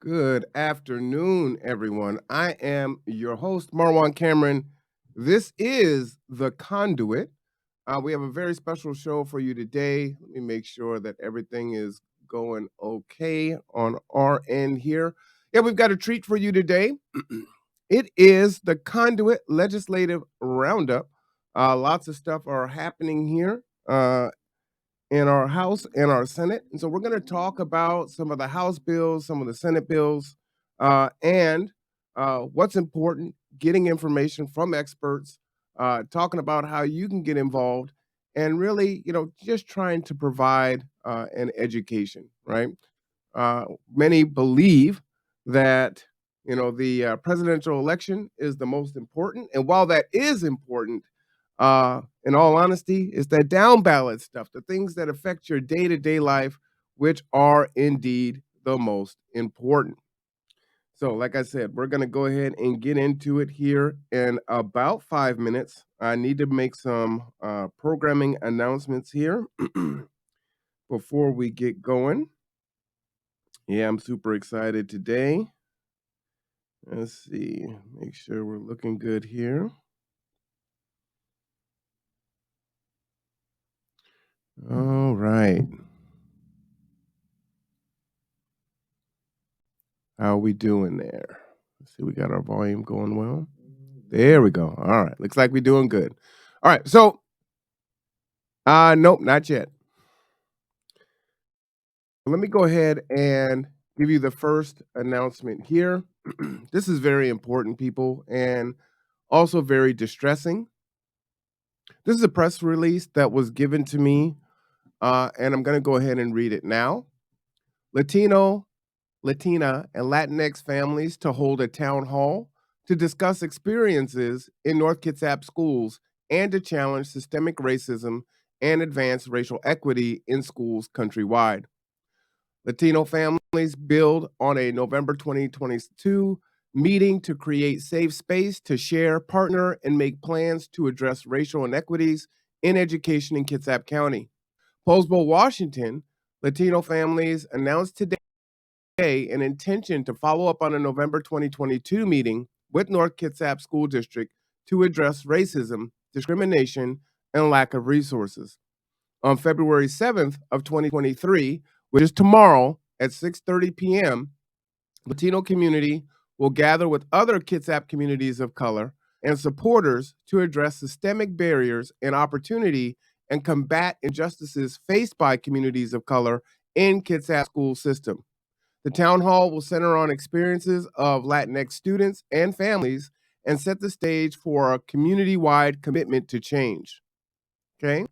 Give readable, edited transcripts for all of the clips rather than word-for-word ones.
Good afternoon, everyone. I am your host, Marwan Cameron. This is The Conduit. We have a very special show for you today. Let me make sure that everything is going okay on our end here. Yeah, we've got a treat for you today. It is the Conduit Legislative Roundup. Lots of stuff are happening here. In our House and our Senate. And so we're going to talk about some of the House bills, some of the Senate bills, and what's important, getting information from experts, talking about how you can get involved, and really, just trying to provide an education, right? Many believe that, the presidential election is the most important. And while that is important, in all honesty, is that down ballot stuff, the things that affect your day to day life, which are indeed the most important. So, like I said, we're going to go ahead and get into it here in about 5 minutes. I need to make some programming announcements here before we get going. Yeah, I'm super excited today. Let's see, make sure we're looking good here. All right. How are we doing there? Let's see, we got our volume going well. There we go. All right. Looks like we're doing good. All right. So, nope, not yet. Let me go ahead and give you the first announcement here. This is very important, people, and also very distressing. This is a press release that was given to me, and I'm going to go ahead and read it now. Latino, Latina, and Latinx families to hold a town hall to discuss experiences in North Kitsap schools and to challenge systemic racism and advance racial equity in schools countrywide. Latino families build on a November 2022 meeting to create safe space to share, partner, and make plans to address racial inequities in education in Kitsap County. Posebo, Washington, Latino families announced today an intention to follow up on a November 2022 meeting with North Kitsap School District to address racism, discrimination, and lack of resources. On February 7th of 2023, which is tomorrow at 6:30 p.m., Latino community will gather with other Kitsap communities of color and supporters to address systemic barriers and opportunity and combat injustices faced by communities of color in Kitsap school system. The town hall will center on experiences of Latinx students and families and set the stage for a community-wide commitment to change. Okay?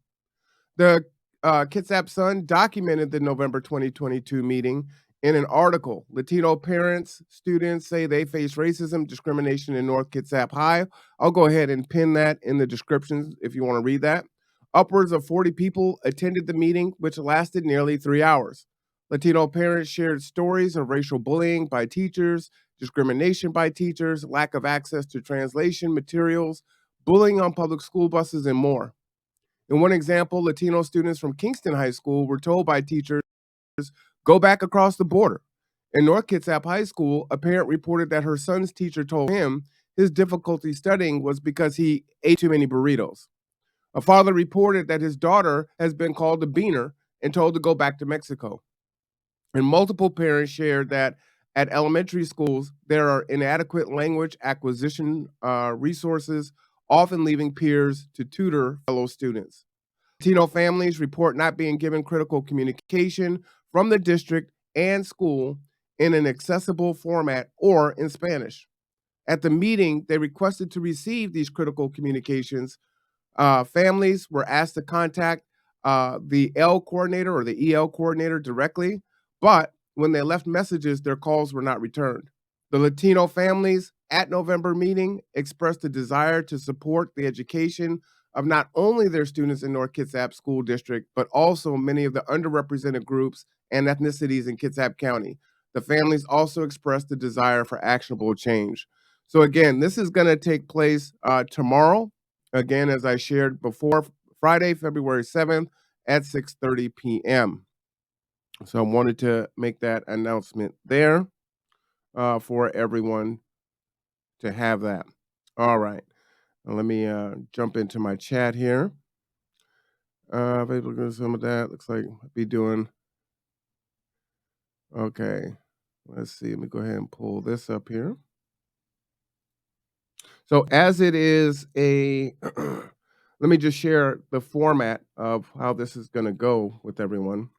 The Kitsap Sun documented the November 2022 meeting in an article. Latino parents, students say they face racism, discrimination in North Kitsap High. I'll go ahead and pin that in the description if you want to read that. Upwards of 40 people attended the meeting, which lasted nearly 3 hours. Latino parents shared stories of racial bullying by teachers, discrimination by teachers, lack of access to translation materials, bullying on public school buses, and more. In one example, Latino students from Kingston High School were told by teachers, go back across the border. In North Kitsap High School, a parent reported that her son's teacher told him his difficulty studying was because he ate too many burritos. A father reported that his daughter has been called a beaner and told to go back to Mexico. And multiple parents shared that at elementary schools, there are inadequate language acquisition resources, often leaving peers to tutor fellow students. Latino families report not being given critical communication from the district and school in an accessible format or in Spanish. At the meeting, they requested to receive these critical communications. Families were asked to contact the L coordinator or the EL coordinator directly, but when they left messages, their calls were not returned. The Latino families at November meeting expressed a desire to support the education of not only their students in North Kitsap School District, but also many of the underrepresented groups and ethnicities in Kitsap County. The families also expressed the desire for actionable change. So again, this is going to take place tomorrow. Again, as I shared before, Friday, February 7th at 6:30 p.m. So I wanted to make that announcement there. for everyone to have that. All right. Now let me jump into my chat here. Available to some of that. Looks like I'll be doing okay. Let's see. Let me go ahead and pull this up here. So as it is a let me just share the format of how this is going to go with everyone.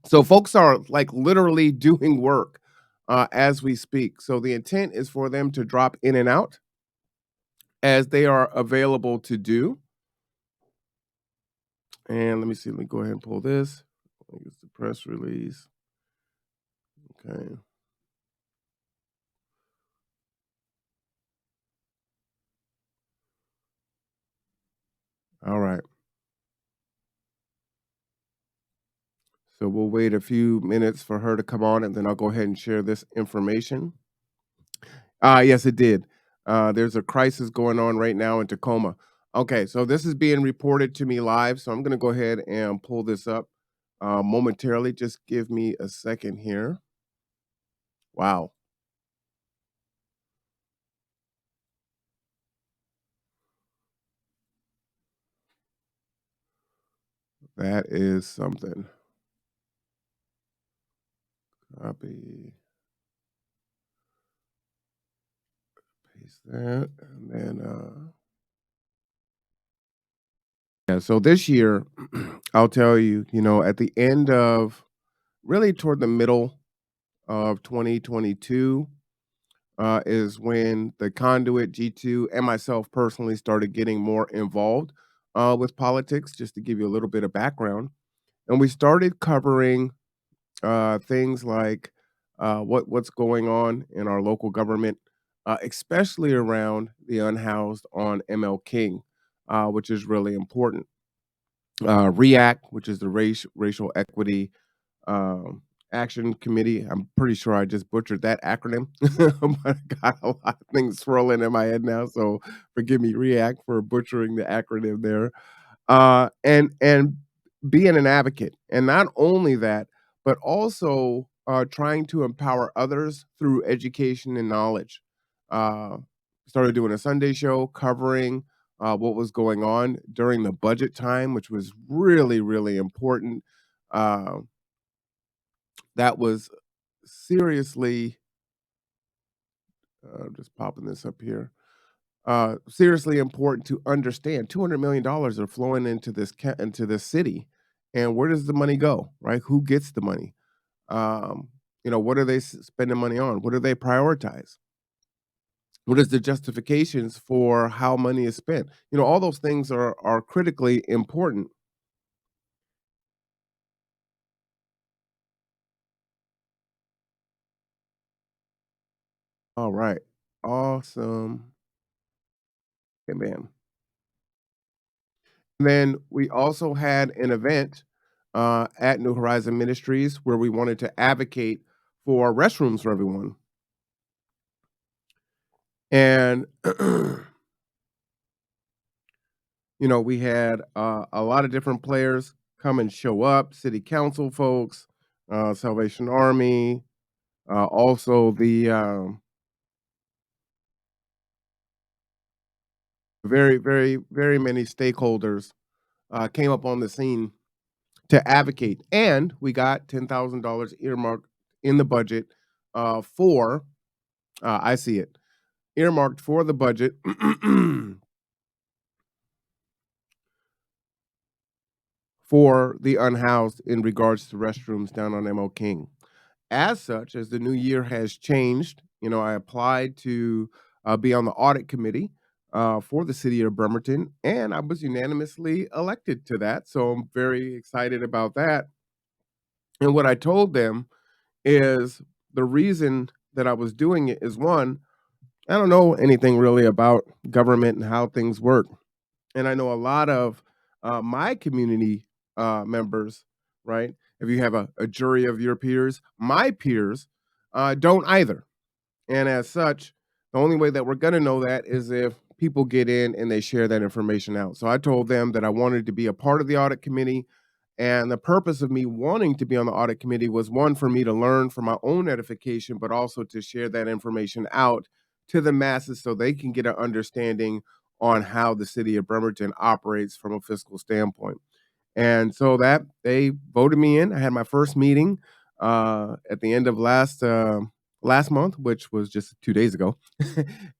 So folks are like literally doing work as we speak. So the intent is for them to drop in and out as they are available to do. And let me see. Let me go ahead and pull this. I think it's the press release. Okay. All right. So we'll wait a few minutes for her to come on, and then I'll go ahead and share this information. Yes, it did. There's a crisis going on right now in Tacoma. Okay, so this is being reported to me live, so I'm gonna go ahead and pull this up momentarily. Just give me a second here. Wow, that is something. Copy, paste that, and then yeah. So this year, I'll tell you, at the end of really toward the middle of 2022 is when the Conduit G2 and myself personally started getting more involved with politics. Just to give you a little bit of background, and we started covering things like what's going on in our local government, especially around the unhoused on ML King, which is really important. REACT, which is the racial equity um, action committee. I'm pretty sure I just butchered that acronym, but I got a lot of things swirling in my head now. So forgive me, React, for butchering the acronym there. And being an advocate, and not only that, but also trying to empower others through education and knowledge. Uh, Started doing a Sunday show covering what was going on during the budget time, which was really, really important. Uh, that was seriously just popping this up here. Seriously important to understand. $200 million are flowing into into this city, and where does the money go? Right? Who gets the money? Um, what are they spending money on? What do they prioritize? What is the justifications for how money is spent? All those things are critically important. All right, awesome, okay, man. Then we also had an event at New Horizon Ministries where we wanted to advocate for restrooms for everyone. And, we had a lot of different players come and show up, city council folks, Salvation Army, also the very, very, very many stakeholders came up on the scene to advocate. And we got $10,000 earmarked in the budget for, I see it, earmarked for the budget for the unhoused in regards to restrooms down on MO King. As such, as the new year has changed, I applied to be on the audit committee for the city of Bremerton, and I was unanimously elected to that. So I'm very excited about that. And what I told them is the reason that I was doing it is one, I don't know anything really about government and how things work. And I know a lot of my community members, right? If you have a jury of your peers, my peers don't either. And as such, the only way that we're going to know that is if people get in and they share that information out. So I told them that I wanted to be a part of the audit committee And the purpose of me wanting to be on the audit committee was one, for me to learn for my own edification, but also to share that information out to the masses so they can get an understanding on how the city of Bremerton operates from a fiscal standpoint. And so that they voted me in. I had my first meeting at the end of last month, which was just 2 days ago.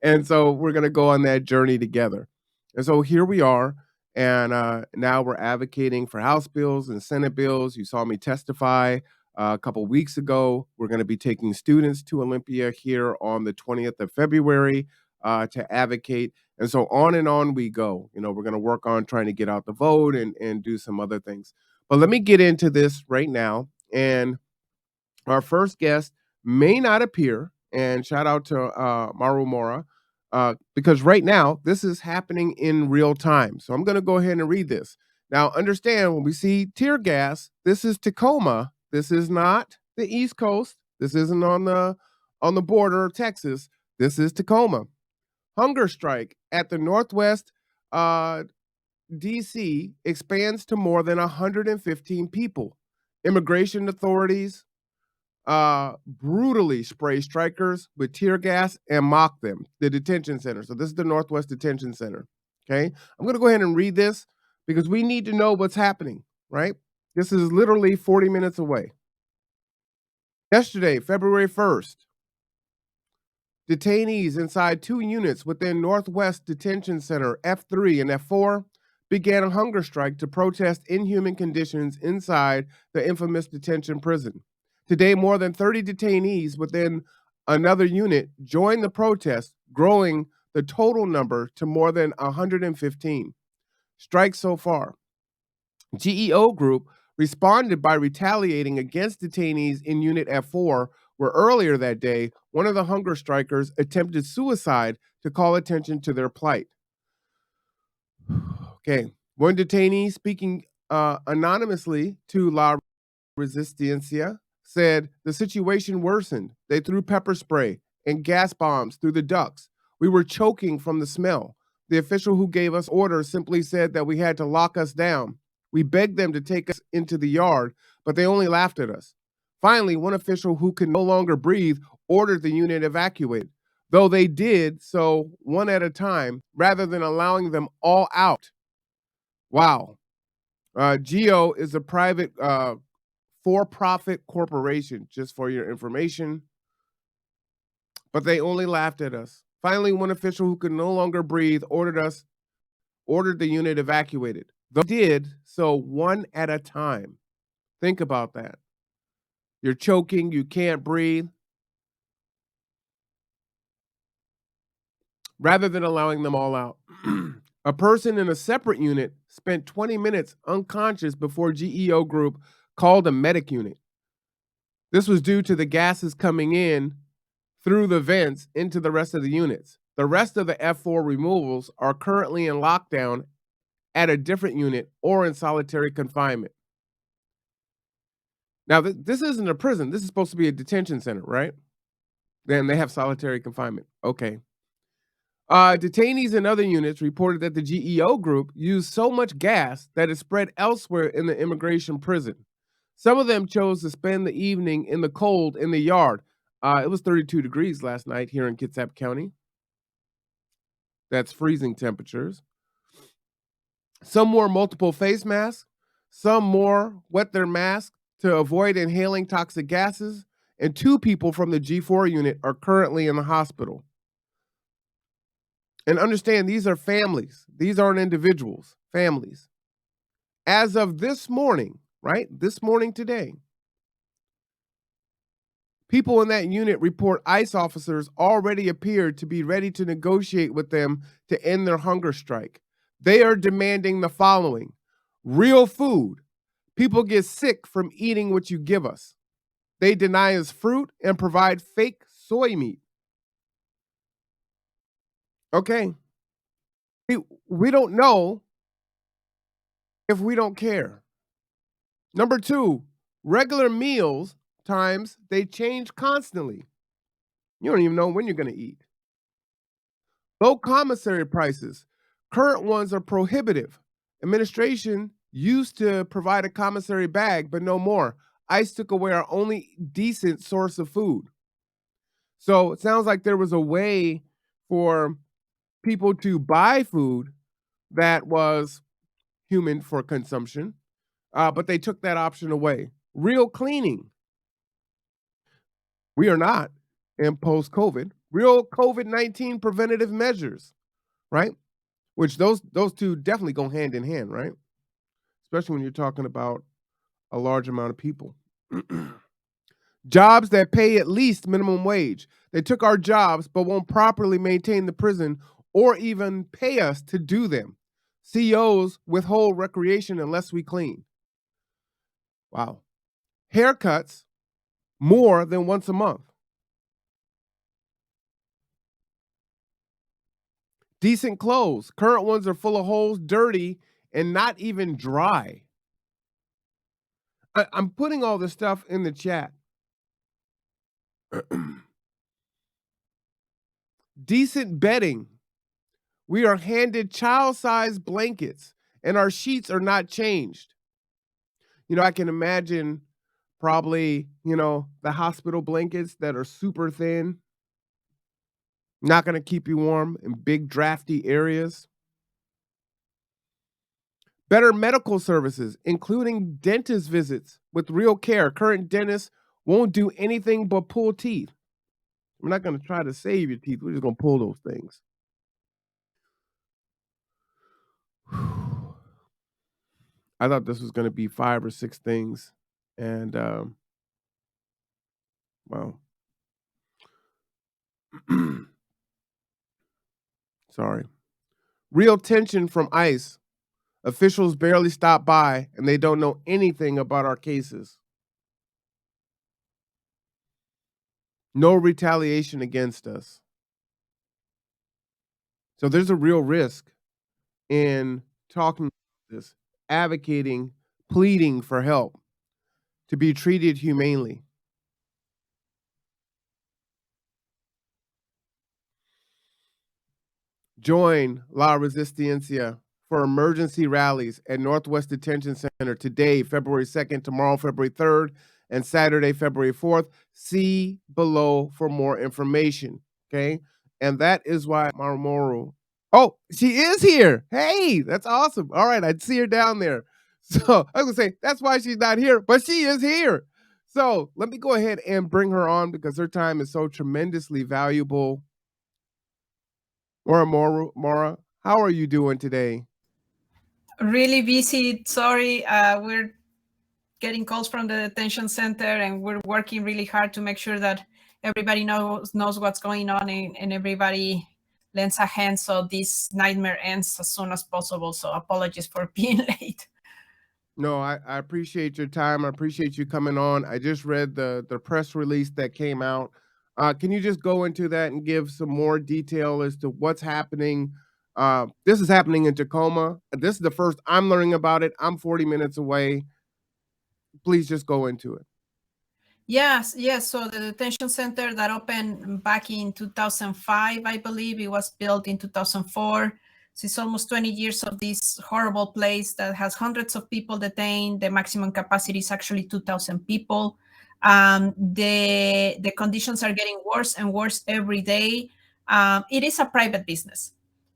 And so we're gonna go on that journey together. And so here we are, and now we're advocating for House bills and Senate bills. You saw me testify a couple weeks ago. We're going to be taking students to Olympia here on the 20th of February to advocate. And so on we go. We're going to work on trying to get out the vote and do some other things. But let me get into this right now. And our first guest may not appear, and shout out to Maru Mora, because right now this is happening in real time. So I'm going to go ahead and read this. Now, understand, when we see tear gas, this is Tacoma. This is not the East Coast. This isn't on the border of Texas. This is Tacoma. Hunger strike at the Northwest DC expands to more than 115 people. Immigration authorities brutally spray strikers with tear gas and mock them. The detention center. So this is the Northwest Detention Center. Okay. I'm going to go ahead and read this because we need to know what's happening, right? This is literally 40 minutes away. Yesterday, February 1st, detainees inside 2 units within Northwest Detention Center F3 and F4 began a hunger strike to protest inhuman conditions inside the infamous detention prison. Today, more than 30 detainees within another unit joined the protest, growing the total number to more than 115. Strikes so far. GEO Group responded by retaliating against detainees in Unit F4, where earlier that day, one of the hunger strikers attempted suicide to call attention to their plight. Okay, one detainee speaking anonymously to La Resistencia said the situation worsened. They threw pepper spray and gas bombs through the ducts. We were choking from the smell. The official who gave us orders simply said that we had to lock us down. We begged them to take us into the yard, but they only laughed at us. Finally, one official who could no longer breathe ordered the unit evacuated, though they did so one at a time rather than allowing them all out. Wow. GEO is a private for-profit corporation, just for your information, but they only laughed at us. Finally, one official who could no longer breathe ordered the unit evacuated. They did so one at a time. Think about that. You're choking, you can't breathe. Rather than allowing them all out. A person in a separate unit spent 20 minutes unconscious before GEO Group called a medic unit. This was due to the gases coming in through the vents into the rest of the units. The rest of the F4 removals are currently in lockdown at a different unit or in solitary confinement. Now, this isn't a prison. This is supposed to be a detention center, right? Then they have solitary confinement. Okay. Detainees in other units reported that the GEO Group used so much gas that it spread elsewhere in the immigration prison. Some of them chose to spend the evening in the cold in the yard. It was 32 degrees last night here in Cashapp County. That's freezing temperatures. Some wore multiple face masks. Some more wet their masks to avoid inhaling toxic gases. And 2 people from the G4 unit are currently in the hospital. And understand, these are families. These aren't individuals, families. As of this morning, right? This morning today, people in that unit report ICE officers already appeared to be ready to negotiate with them to end their hunger strike. They are demanding the following: real food. People get sick from eating what you give us. They deny us fruit and provide fake soy meat. Okay. We don't know if we don't care. Number 2, regular meals times, they change constantly. You don't even know when you're going to eat. Low commissary prices. Current ones are prohibitive. Administration used to provide a commissary bag, but no more. ICE took away our only decent source of food. So it sounds like there was a way for people to buy food that was human for consumption, but they took that option away. Real cleaning. We are not in post COVID. Real COVID-19 preventative measures, right? Which those two definitely go hand in hand, right? Especially when you're talking about a large amount of people. Jobs that pay at least minimum wage. They took our jobs but won't properly maintain the prison or even pay us to do them. CEOs withhold recreation unless we clean. Wow. Haircuts more than once a month. Decent clothes. Current ones are full of holes, dirty, and not even dry. I'm putting all this stuff in the chat. Decent bedding. We are handed child-sized blankets, and our sheets are not changed. I can imagine probably, the hospital blankets that are super thin, not gonna keep you warm in big drafty areas. Better medical services, including dentist visits with real care. Current dentists won't do anything but pull teeth. We're not gonna try to save your teeth, we're just gonna pull those things. I thought this was gonna be 5 or 6 things, and, well, sorry. Real tension from ICE. Officials barely stop by, and they don't know anything about our cases. No retaliation against us. So there's a real risk in talking about this, advocating, pleading for help, to be treated humanely. Join La Resistencia for emergency rallies at Northwest Detention Center today, February 2nd, tomorrow, February 3rd, and Saturday, February 4th. See below for more information. Okay. And that is why Marumoru. Oh, she is here. Hey, that's awesome. All right. I'd see her down there. So I was gonna say that's why she's not here, but she is here. So let me go ahead and bring her on because her time is so tremendously valuable. Mora, how are you doing today? Really busy. Sorry, we're getting calls from the detention center, and we're working really hard to make sure that everybody knows what's going on, and everybody lends a hand so this nightmare ends as soon as possible. So apologies for being late. No, I appreciate your time. I appreciate you coming on. I just read the press release that came out. Can you just go into that and give some more detail as to what's happening? This is happening in Tacoma. This is the first I'm learning about it. I'm 40 minutes away. Please just go into it. Yes. So the detention center that opened back in 2005, I believe it was built in 2004. So it's almost 20 years of this horrible place that has hundreds of people detained. The maximum capacity is actually 2,000 people. The conditions are getting worse and worse every day. It is a private business,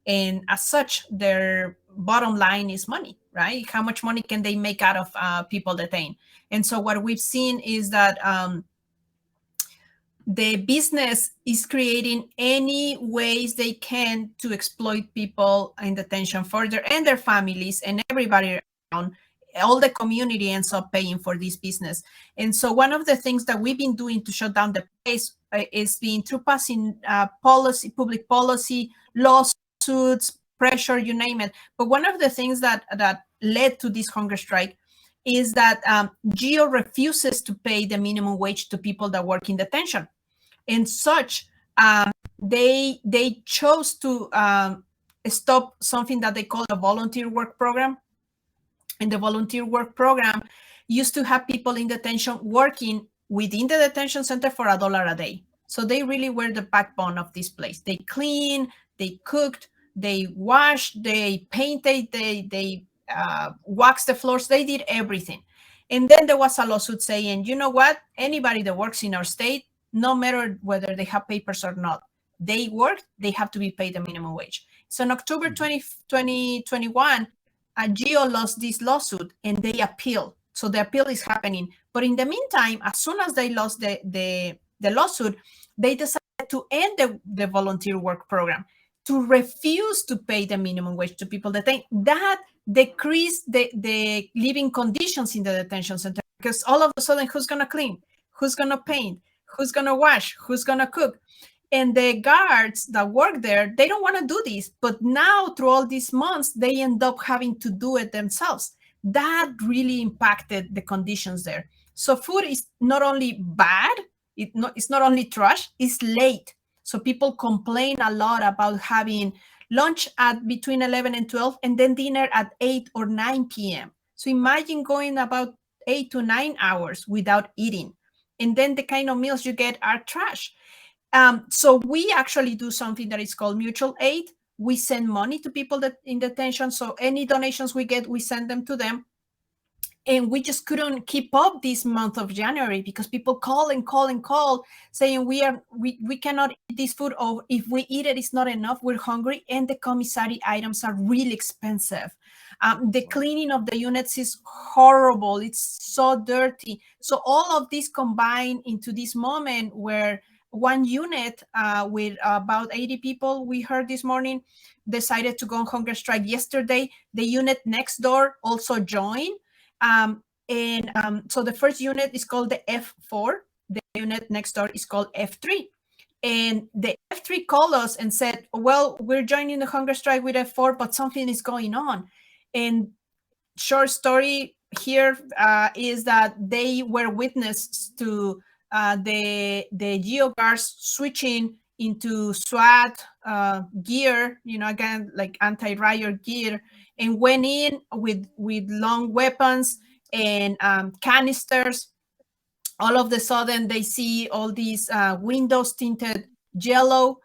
and as such, their bottom line is money, right? How much money can they make out of people detained? And so what we've seen is that the business is creating any ways they can to exploit people in detention further and their families and everybody around. All the community ends up paying for this business. And so one of the things that we've been doing to shut down the place is being through passing policy, public policy, lawsuits, pressure, you name it. But one of the things that led to this hunger strike is that GEO refuses to pay the minimum wage to people that work in detention. And such, they chose to stop something that they call a volunteer work program. And the volunteer work program used to have people in detention working within the detention center for $1 a day. So they really were the backbone of this place. They cleaned, they cooked, they washed, they painted, they waxed the floors. They did everything. And then there was a lawsuit saying, you know what? Anybody that works in our state, no matter whether they have papers or not, they work, they have to be paid the minimum wage. So in October 2021, GEO lost this lawsuit and they appealed. So the appeal is happening. But in the meantime, as soon as they lost the lawsuit, they decided to end the volunteer work program, to refuse to pay the minimum wage to people that decrease the living conditions in the detention center, because all of a sudden, who's going to clean? Who's going to paint? Who's going to wash? Who's going to cook? And the guards that work there, they don't want to do this. But now, through all these months, they end up having to do it themselves. That really impacted the conditions there. So food is not only bad, it's not only trash, it's late. So people complain a lot about having lunch at between 11 and 12 and then dinner at 8 or 9 p.m. So imagine going about 8 to 9 hours without eating. And then the kind of meals you get are trash. So we actually do something that is called mutual aid. We send money to people that in detention. So any donations we get, we send them to them. And we just couldn't keep up this month of January because people call and call and call saying we cannot eat this food, or if we eat it, it's not enough. We're hungry, and the commissary items are really expensive. The cleaning of the units is horrible. It's so dirty. So all of this combined into this moment where one unit with about 80 people, we heard this morning, decided to go on hunger strike yesterday. The unit next door also joined. So the first unit is called the F4. The unit next door is called F3. And the F3 called us and said, well, we're joining the hunger strike with F4, but something is going on. And short story here is that they were witness to the GEO guards switching into SWAT gear, again, like anti-riot gear, and went in with long weapons and canisters. All of a sudden, they see all these windows tinted yellow.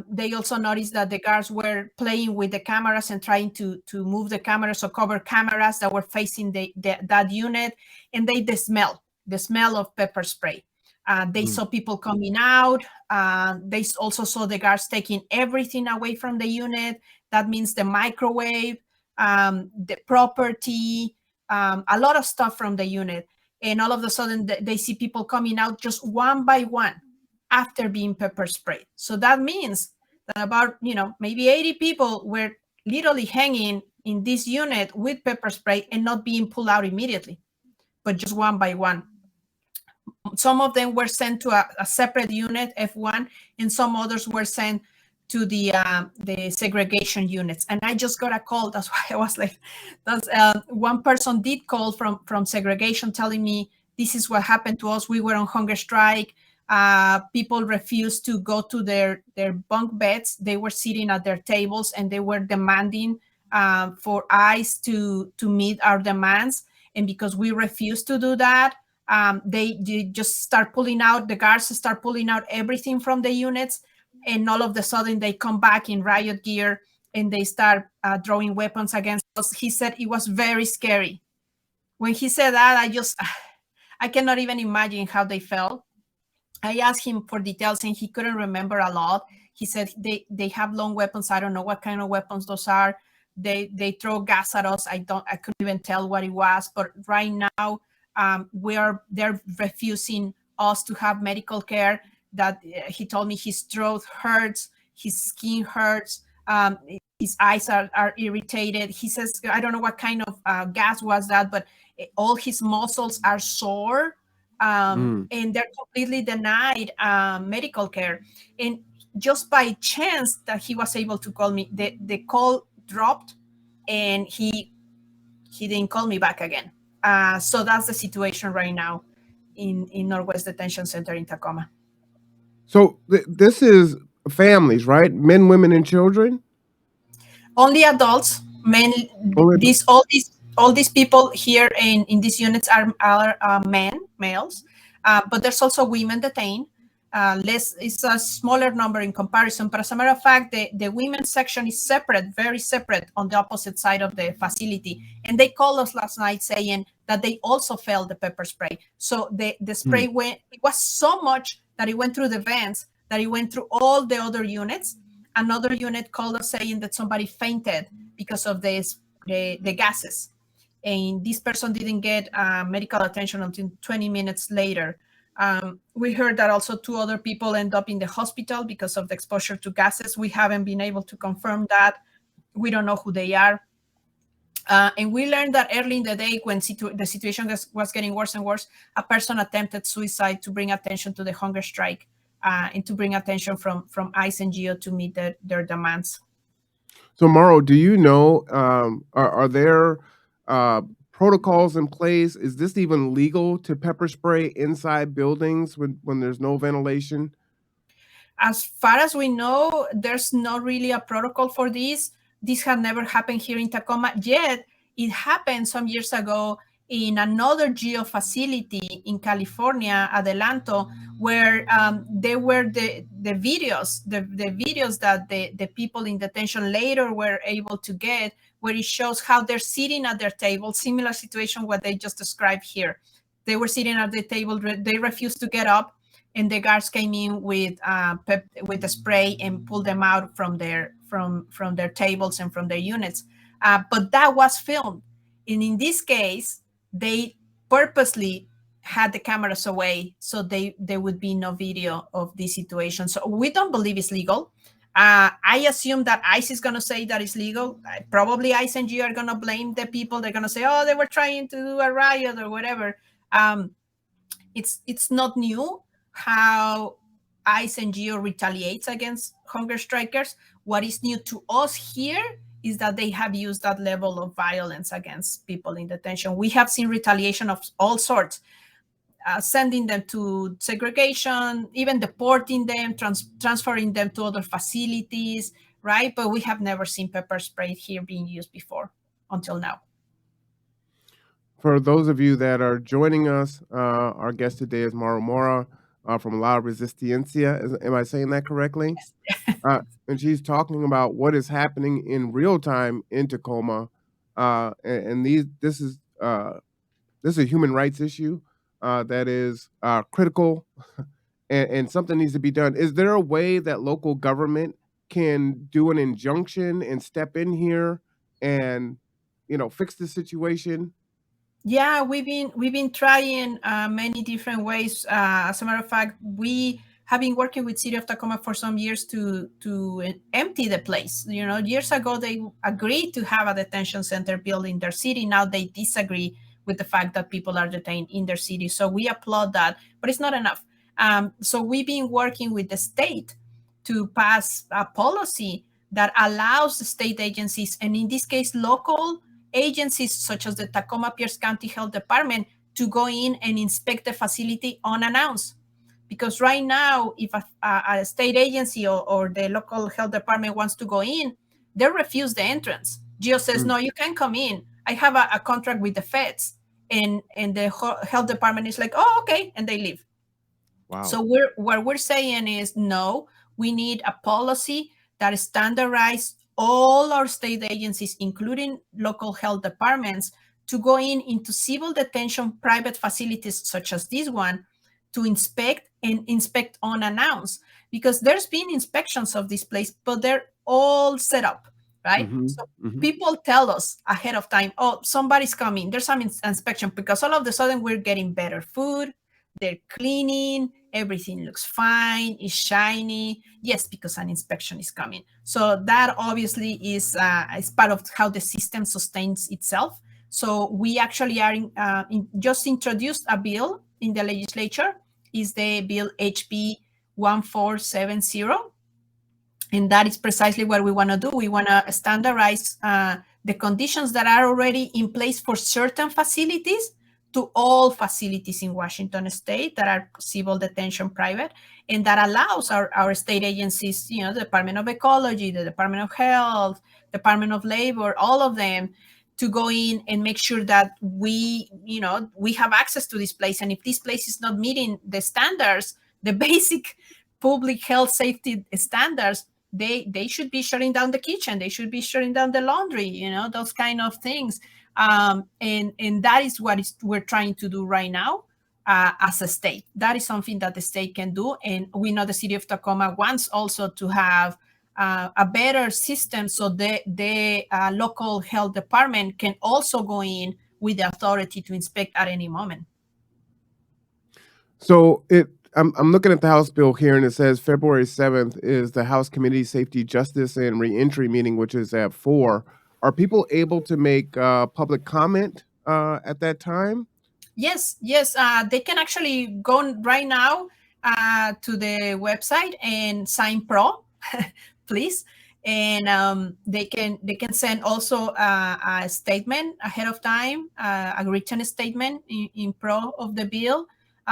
They also noticed that the guards were playing with the cameras and trying to move the cameras or cover cameras that were facing that unit. And the smell of pepper spray. They saw people coming out. They also saw the guards taking everything away from the unit. That means the microwave, the property, a lot of stuff from the unit. And all of a sudden, they see people coming out just one by one after being pepper sprayed. So that means that about, maybe 80 people were literally hanging in this unit with pepper spray and not being pulled out immediately, but just one by one. Some of them were sent to a separate unit, F1, and some others were sent to the segregation units. And I just got a call. That's why I was like, one person did call from segregation telling me, this is what happened to us. We were on hunger strike. People refused to go to their bunk beds. They were sitting at their tables and they were demanding for ICE to meet our demands. And because we refused to do that, they just start pulling out, the guards start pulling out everything from the units. And all of a sudden they come back in riot gear and they start throwing weapons against us. He said it was very scary. When he said that, I cannot even imagine how they felt. I asked him for details and he couldn't remember a lot. He said they have long weapons. I don't know what kind of weapons those are. They throw gas at us. I couldn't even tell what it was. But right now, they're refusing us to have medical care. That he told me his throat hurts, his skin hurts, his eyes are irritated. He says, I don't know what kind of gas was that, but all his muscles are sore, and they're completely denied medical care. And just by chance that he was able to call me, the call dropped and he didn't call me back again. So that's the situation right now in Northwest Detention Center in Tacoma. So this is families, right? Men, women, and children? Only adults, men. All these people here in these units are males, but there's also women detained. It's a smaller number in comparison, but as a matter of fact, the women's section is separate, very separate, on the opposite side of the facility. And they called us last night saying that they also felt the pepper spray. So the spray went, it was so much that it went through the vents, that it went through all the other units. Another unit called us saying that somebody fainted because of this, the gases. And this person didn't get medical attention until 20 minutes later. We heard that also 2 other people end up in the hospital because of the exposure to gases. We haven't been able to confirm that. We don't know who they are. And we learned that early in the day, when the situation was getting worse and worse, a person attempted suicide to bring attention to the hunger strike and to bring attention from ICE and GEO to meet their demands. So, Mauro, do you know, are there protocols in place? Is this even legal to pepper spray inside buildings when there's no ventilation? As far as we know, there's not really a protocol for this. This had never happened here in Tacoma, yet it happened some years ago in another GEO facility in California, Adelanto, where there were the videos that the people in detention later were able to get, where it shows how they're sitting at their table, similar situation what they just described here. They were sitting at the table, they refused to get up, and the guards came in with the spray and pulled them out from their tables and from their units. But that was filmed, and in this case, they purposely had the cameras away so there would be no video of this situation. So we don't believe it's legal. I assume that ICE is going to say that it's legal. Probably ICE and G are going to blame the people. They're going to say, oh, they were trying to do a riot or whatever. It's not new how ICE and GEO retaliates against hunger strikers. What is new to us here is that they have used that level of violence against people in detention. We have seen retaliation of all sorts, sending them to segregation, even deporting them, transferring them to other facilities, right? But we have never seen pepper spray here being used before until now. For those of you that are joining us, our guest today is Mauro Mora from La Resistencia. Am I saying that correctly? Yes. And she's talking about what is happening in real time in Tacoma. And this is a human rights issue that is critical, and something needs to be done. Is there a way that local government can do an injunction and step in here and, fix the situation? Yeah, we've been trying many different ways. As a matter of fact, we have been working with City of Tacoma for some years to empty the place. Years ago they agreed to have a detention center built in their city. Now they disagree with the fact that people are detained in their city. So we applaud that, but it's not enough. So we've been working with the state to pass a policy that allows the state agencies, and in this case, local agencies such as the Tacoma Pierce County Health Department, to go in and inspect the facility unannounced. Because right now, if a state agency or the local health department wants to go in, they refuse the entrance. GEO says, no, you can't come in. I have a contract with the feds. And the health department is like, oh, okay, and they leave. Wow. So what we're saying is, no, we need a policy that standardizes all our state agencies, including local health departments, to go into civil detention private facilities such as this one to inspect unannounced, because there's been inspections of this place, but they're all set up, right? So people tell us ahead of time, oh, somebody's coming, there's some inspection, because all of a sudden we're getting better food, they're cleaning, everything looks fine, it's shiny. Yes, because an inspection is coming. So that obviously is part of how the system sustains itself. So we actually are just introduced a bill in the legislature, is the bill HB 1470. And that is precisely what we want to do. We want to standardize the conditions that are already in place for certain facilities to all facilities in Washington state that are civil detention private, and that allows our state agencies, the Department of Ecology, the Department of Health, Department of Labor, all of them, to go in and make sure that we have access to this place. And if this place is not meeting the standards, the basic public health safety standards, they should be shutting down the kitchen, they should be shutting down the laundry, those kind of things. And that is what we're trying to do right now. As a state, that is something that the state can do, and we know the city of Tacoma wants also to have a better system, so the local health department can also go in with the authority to inspect at any moment. So I'm looking at the House bill here, and it says February 7th is the House Committee Safety, Justice, and Reentry meeting, which is at 4. Are people able to make public comment at that time? Yes. They can actually go right now to the website and sign pro, please. And they can send also a statement ahead of time, a written statement in pro of the bill.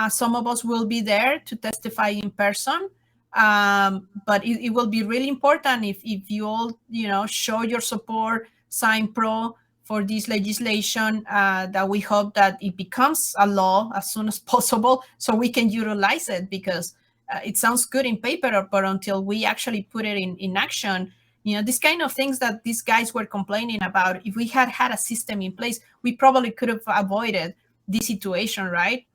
Some of us will be there to testify in person. But it will be really important if you all show your support, sign pro for this legislation, that we hope that it becomes a law as soon as possible so we can utilize it, because it sounds good in paper, but until we actually put it in action, these kind of things that these guys were complaining about, if we had had a system in place, we probably could have avoided this situation, right?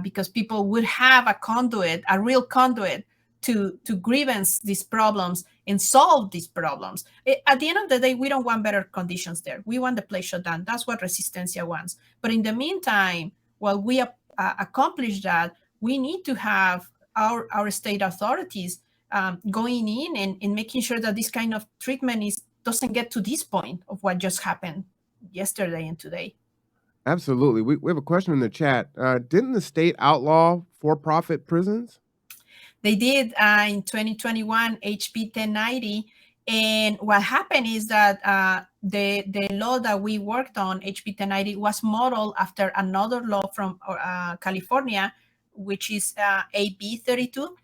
Because people would have a conduit, a real conduit to grievance these problems and solve these problems. At the end of the day, we don't want better conditions there. We want the place shut down. That's what Resistencia wants. But in the meantime, while we accomplish that, we need to have our state authorities going in and making sure that this kind of treatment doesn't get to this point of what just happened yesterday and today. Absolutely. We have a question in the chat. Didn't the state outlaw for-profit prisons? They did in 2021, HB 1090. And what happened is that the law that we worked on, HB 1090, was modeled after another law from California, which is AB 32.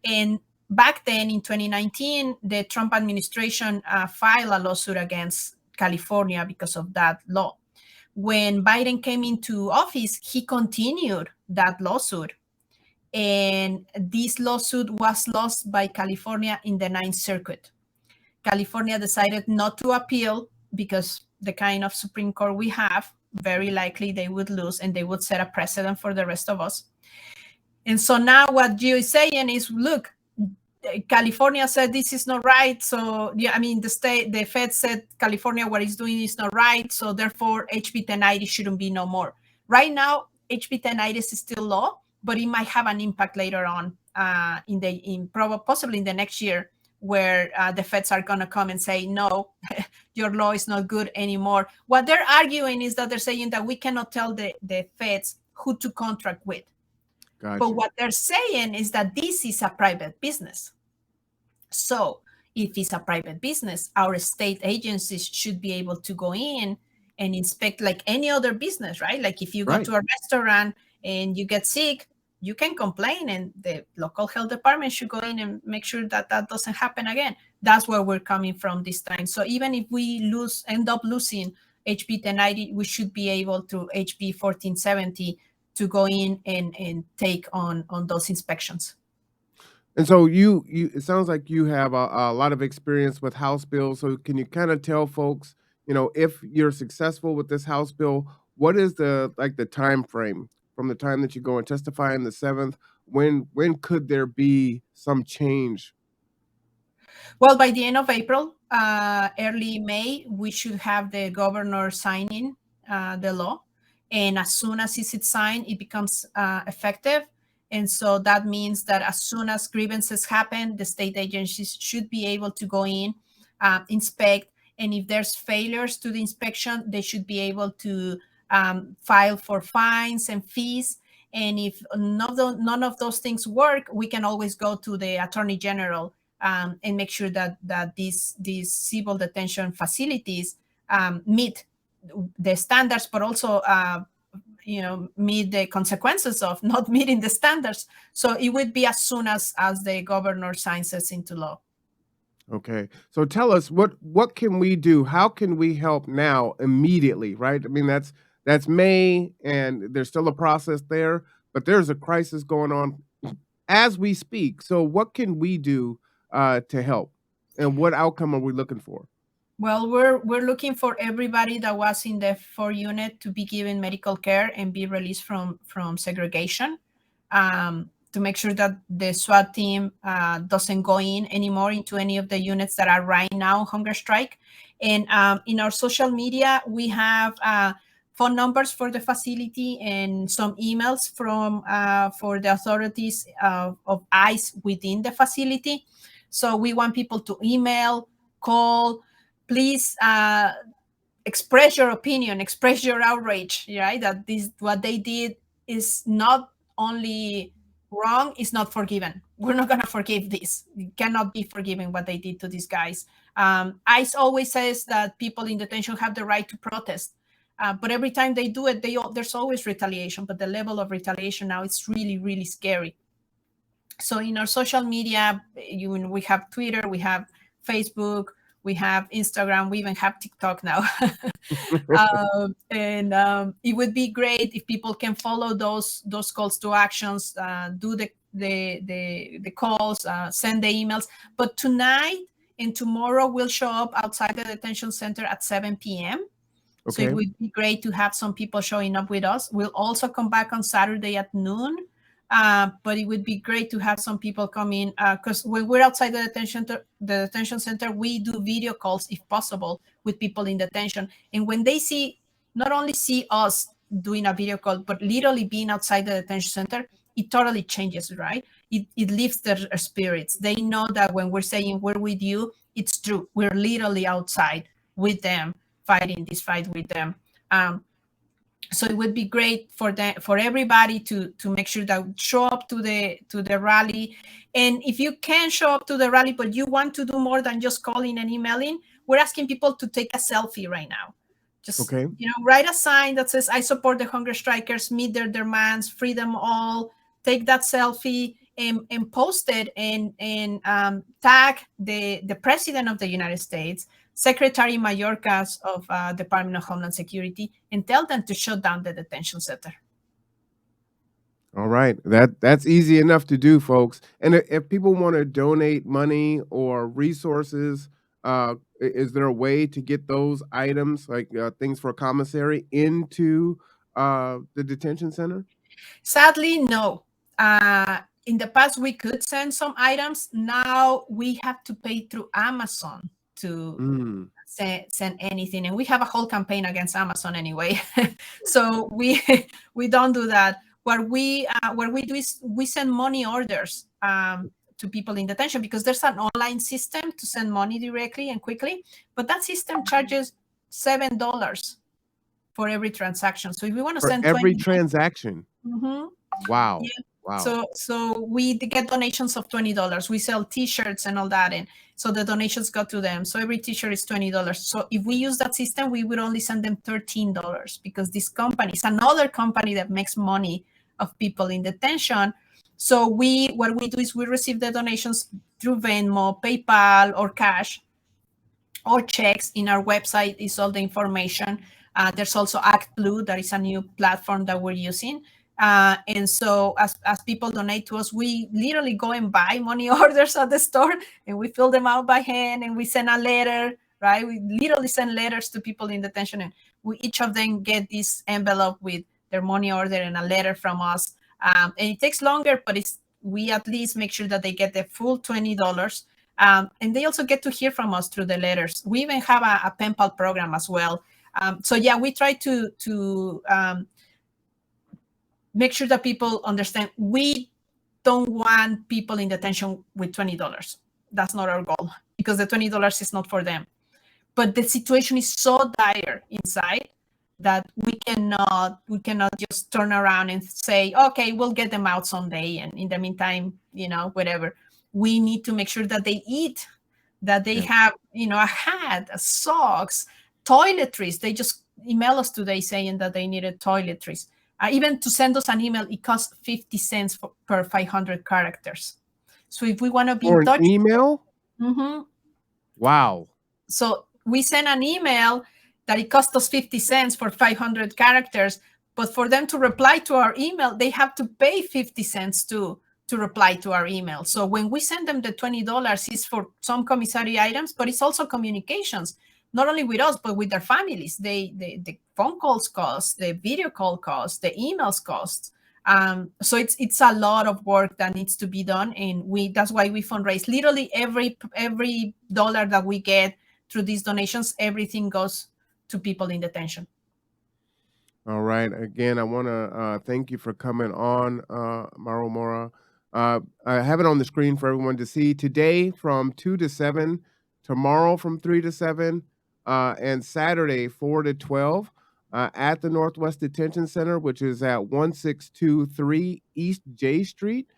And back then in 2019, the Trump administration filed a lawsuit against California because of that law. When Biden came into office, he continued that lawsuit. And this lawsuit was lost by California in the Ninth Circuit. California decided not to appeal because the kind of Supreme Court we have, very likely they would lose and they would set a precedent for the rest of us. And so now what Gio is saying is, look, California said this is not right. So, the Fed said California, what it's doing is not right. So therefore, HB 1090 shouldn't be no more. Right now, HB 1090 is still law, but it might have an impact later on possibly in the next year, where the feds are going to come and say, no, your law is not good anymore. What they're arguing is that they're saying that we cannot tell the feds who to contract with. Gotcha. But what they're saying is that this is a private business. So if it's a private business, our state agencies should be able to go in and inspect like any other business, right? Like if you go to a restaurant and you get sick, you can complain, and the local health department should go in and make sure that that doesn't happen again. That's where we're coming from this time. So even if we end up losing HB 1090, we should be able to HB 1470 to go in and take on those inspections. And so it sounds like you have a lot of experience with House bills. So can you kind of tell folks, if you're successful with this House bill, what is the time frame from the time that you go and testify on the 7th? When could there be some change? Well, by the end of April, early May, we should have the governor signing the law. And as soon as it's signed, it becomes effective. And so that means that as soon as grievances happen, the state agencies should be able to go in, inspect. And if there's failures to the inspection, they should be able to file for fines and fees. And if none of those things work, we can always go to the Attorney General and make sure that these civil detention facilities meet the standards, but also meet the consequences of not meeting the standards. So it would be as soon as the governor signs this into law. Okay. So tell us, what can we do? How can we help now immediately, right? I mean, that's May, and there's still a process there, but there's a crisis going on as we speak. So what can we do to help? And what outcome are we looking for? Well, we're looking for everybody that was in the 4 unit to be given medical care and be released from segregation. To make sure that the SWAT team doesn't go in anymore into any of the units that are right now hunger strike. And in our social media, we have phone numbers for the facility and some emails from for the authorities of ICE within the facility. So we want people to email, call. Please express your opinion, express your outrage, right? That this what they did is not only wrong, it's not forgiven. We're not gonna forgive this. It cannot be forgiven what they did to these guys. ICE always says that people in detention have the right to protest. But every time they do it, there's always retaliation. But the level of retaliation now is really, really scary. So in our social media, we have Twitter, we have Facebook, we have Instagram, we even have TikTok now. And it would be great if people can follow those calls to actions, do the calls, send the emails. But tonight and tomorrow we'll show up outside the detention center at 7 p.m. So it would be great to have some people showing up with us. We'll also come back on Saturday at noon. But it would be great to have some people come in because when we're outside the detention center, we do video calls if possible with people in detention. And when they not only see us doing a video call, but literally being outside the detention center, it totally changes, right? It lifts their spirits. They know that when we're saying we're with you, it's true. We're literally outside with them, fighting this fight with them. So it would be great for everybody to make sure that show up to the rally. And if you can show up to the rally, but you want to do more than just calling and emailing, we're asking people to take a selfie right now. Just write a sign that says, "I support the hunger strikers, meet their demands, free them all." Take that selfie and post it and tag the president of the United States, Secretary Mayorkas of Department of Homeland Security, and tell them to shut down the detention center. All right. That's easy enough to do, folks. And if people want to donate money or resources, is there a way to get those items, like things for a commissary, into the detention center? Sadly, no. In the past, we could send some items. Now we have to pay through Amazon to send anything, and we have a whole campaign against Amazon anyway. So we don't do that. What we do is we send money orders to people in detention because there's an online system to send money directly and quickly, but that system charges $7 for every transaction. So if we want to send every transaction. Wow. Yeah. Wow. So we get donations of $20. We sell T-shirts and all that, and so the donations go to them. So every T-shirt is $20. So if we use that system, we would only send them $13 because this company is another company that makes money of people in detention. So what we do is we receive the donations through Venmo, PayPal, or cash, or checks. In our website is all the information. There's also ActBlue, that is a new platform that we're using. And so as people donate to us, we literally go and buy money orders at the store and we fill them out by hand and we send a letter, right? We literally send letters to people in detention, and each of them get this envelope with their money order and a letter from us. And it takes longer, but we at least make sure that they get the full $20. And they also get to hear from us through the letters. We even have a pen pal program as well. So yeah, we try to make sure that people understand we don't want people in detention with $20. That's not our goal, because the $20 is not for them. But the situation is so dire inside that we cannot just turn around and say, okay, we'll get them out someday, and in the meantime, whatever. We need to make sure that they eat, that they have, a hat, socks, toiletries. They just email us today saying that they needed toiletries. Even to send us an email, it costs 50 cents per 500 characters. So if we want to be in touch, email, wow. So we send an email that it costs us 50 cents for 500 characters, but for them to reply to our email, they have to pay 50 cents too to reply to our email. So when we send them the $20, it's for some commissary items, but it's also communications, not only with us, but with their families. The phone calls cost, the video call cost, the emails cost. So it's a lot of work that needs to be done, and that's why we fundraise. Literally every dollar that we get through these donations, everything goes to people in detention. All right. Again, I want to thank you for coming on, Mauro Mora. I have it on the screen for everyone to see today from 2 to 7, tomorrow from 3 to 7, and Saturday 4 to 12 at the Northwest Detention Center, which is at 1623 East J Street.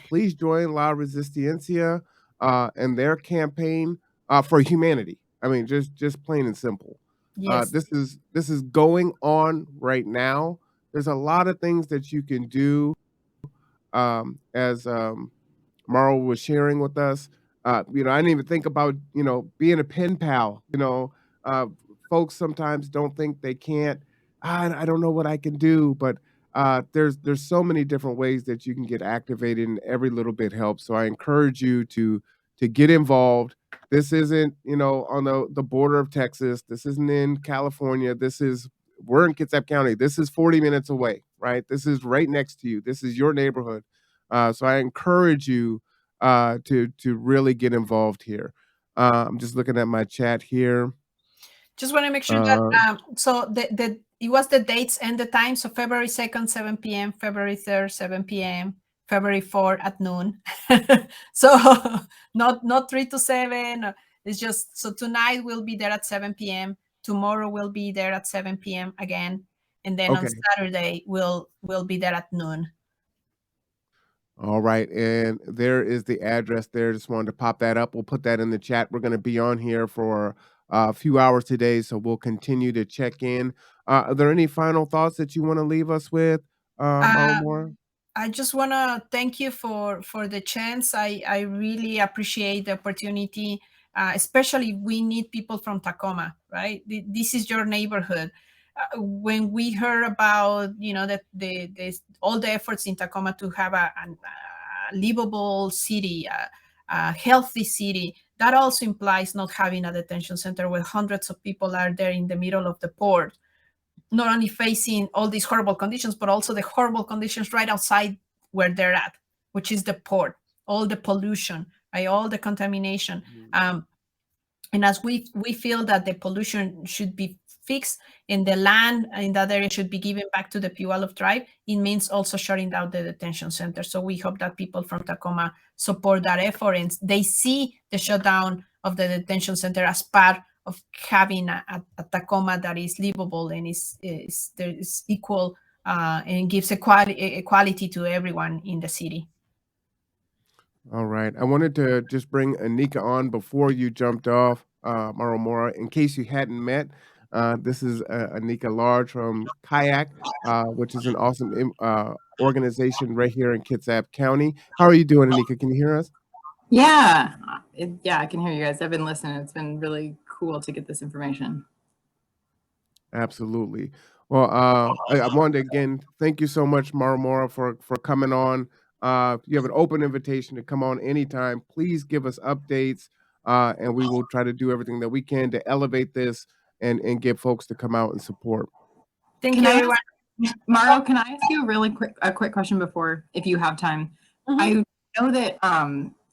Please join La Resistencia and their campaign for humanity. I mean, just plain and simple. Yes. This is going on right now. There's a lot of things that you can do, as Marl was sharing with us. I didn't even think about being a pen pal. Uh, Folks sometimes don't think they can't. I don't know what I can do, but there's so many different ways that you can get activated, and every little bit helps. So I encourage you to get involved. This isn't, on the border of Texas. This isn't in California. We're in Kitsap County. This is 40 minutes away, right? This is right next to you. This is your neighborhood. So I encourage you to really get involved here. I'm just looking at my chat here. Just want to make sure that so it was the dates and the time. So February 2nd, 7 p.m., February 3rd, 7 p.m., February 4th at noon. So not 3 to 7. It's just, so tonight we'll be there at 7 p.m. Tomorrow we'll be there at 7 p.m. again. And then on Saturday we'll be there at noon. All right, and there is the address there. Just wanted to pop that up. We'll put that in the chat. We're going to be on here for a few hours today, so we'll continue to check in. Are there any final thoughts that you want to leave us with, Mauro? I just want to thank you for the chance. I really appreciate the opportunity, especially we need people from Tacoma, right? This is your neighborhood. When we heard about, that all the efforts in Tacoma to have a livable city, a healthy city, that also implies not having a detention center where hundreds of people are there in the middle of the port, not only facing all these horrible conditions, but also the horrible conditions right outside where they're at, which is the port, all the pollution, right, all the contamination. And as we feel that the pollution should be fixed and the land in that area should be given back to the Puyallup tribe, it means also shutting down the detention center. So we hope that people from Tacoma support that effort and they see the shutdown of the detention center as part of having a Tacoma that is livable and there is equal and gives equality to everyone in the city. All right. I wanted to just bring Anika on before you jumped off, Mauro Mora. In case you hadn't met, this is Anika Large from Kayak, which is an awesome organization right here in Kitsap County. How are you doing, Anika? Can you hear us? Yeah. I can hear you guys. I've been listening. It's been really cool to get this information. Absolutely. Well, I wanted to again thank you so much, Mauro Mora, for coming on. You have an open invitation to come on anytime. Please give us updates, and we will try to do everything that we can to elevate this and get folks to come out and support. Thank you, everyone. Mauro, can I ask you a quick question before, if you have time? I know that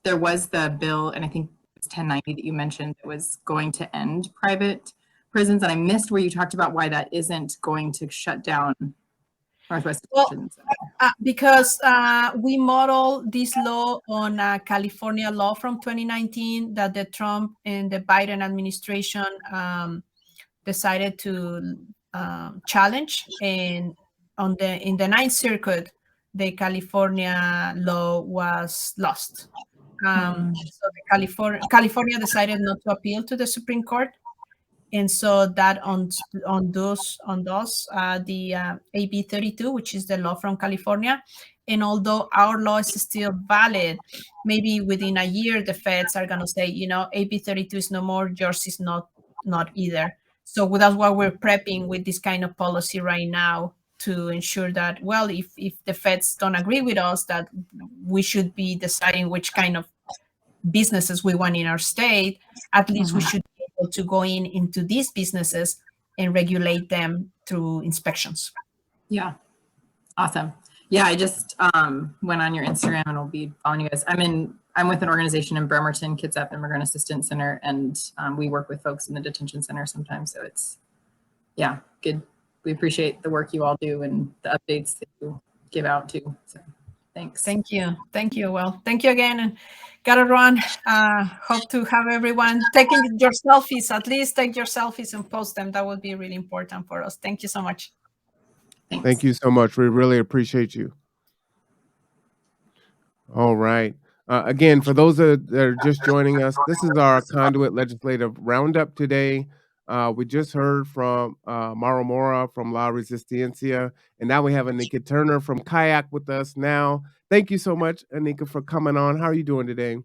there was the bill, and I think it's 1090 that you mentioned that was going to end private prisons, and I missed where you talked about why that isn't going to shut down Northwest Detention. Because we model this law on a California law from 2019 that the Trump and the Biden administration decided to challenge, and in the Ninth Circuit, the California law was lost. So California decided not to appeal to the Supreme Court. And so that on those the AB 32, which is the law from California. And although our law is still valid, maybe within a year, the feds are going to say, AB 32 is no more, yours is not either. So that's why we're prepping with this kind of policy right now to ensure that, well, if the feds don't agree with us, that we should be deciding which kind of businesses we want in our state, at least we should be able to go into these businesses and regulate them through inspections. Yeah. Awesome. Yeah, I just went on your Instagram and will be following you guys. I'm with an organization in Bremerton, Cashapp Immigrant Assistance Center, and we work with folks in the detention center sometimes. So it's, yeah, good. We appreciate the work you all do and the updates that you give out too. So thanks. Thank you. Thank you. Well, thank you again. And gotta run. Hope to have everyone taking your selfies. At least take your selfies and post them. That would be really important for us. Thank you so much. Thanks. Thank you so much. We really appreciate you. All right. Again, for those that are just joining us, this is our Conduit Legislative Roundup today. We just heard from Mara Mora from La Resistencia, and now we have Anika Turner from Kayak with us now. Thank you so much, Anika, for coming on. How are you doing today?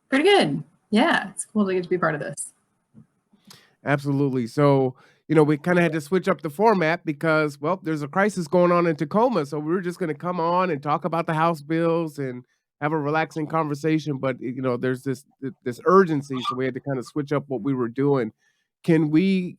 Pretty good. Yeah, it's cool to get to be part of this. Absolutely. So, we kind of had to switch up the format because, well, there's a crisis going on in Tacoma. So we were just going to come on and talk about the House bills and have a relaxing conversation. But, there's this urgency. So we had to kind of switch up what we were doing. Can we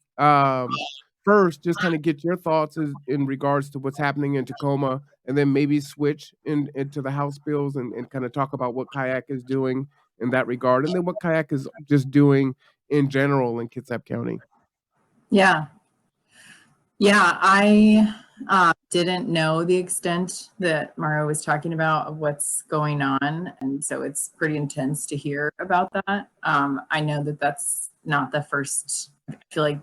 first just kind of get your thoughts in regards to what's happening in Tacoma, and then maybe switch into the House bills and kind of talk about what Kayak is doing in that regard, and then what Kayak is just doing in general in Kitsap County? Yeah. Yeah, I didn't know the extent that Mara was talking about of what's going on. And so it's pretty intense to hear about that. I know that that's not the first. I feel like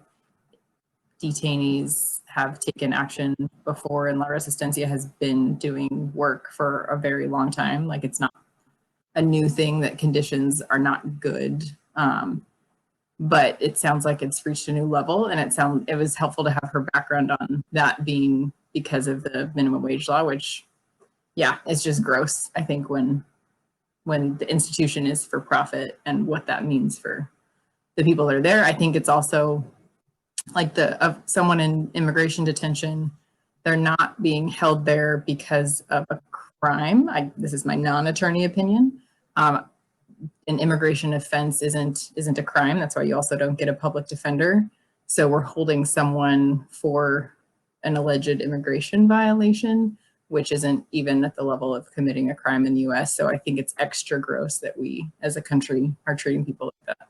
detainees have taken action before, and La Resistencia has been doing work for a very long time. Like, it's not a new thing that conditions are not good. But it sounds like it's reached a new level, and it was helpful to have her background on that being because of the minimum wage law, which, yeah, it's just gross. I think when the institution is for profit and what that means for the people that are there. I think it's also like someone in immigration detention, they're not being held there because of a crime. This is my non-attorney opinion. An immigration offense isn't a crime. That's why you also don't get a public defender. So we're holding someone for an alleged immigration violation, which isn't even at the level of committing a crime in the US. So I think it's extra gross that we as a country are treating people like that.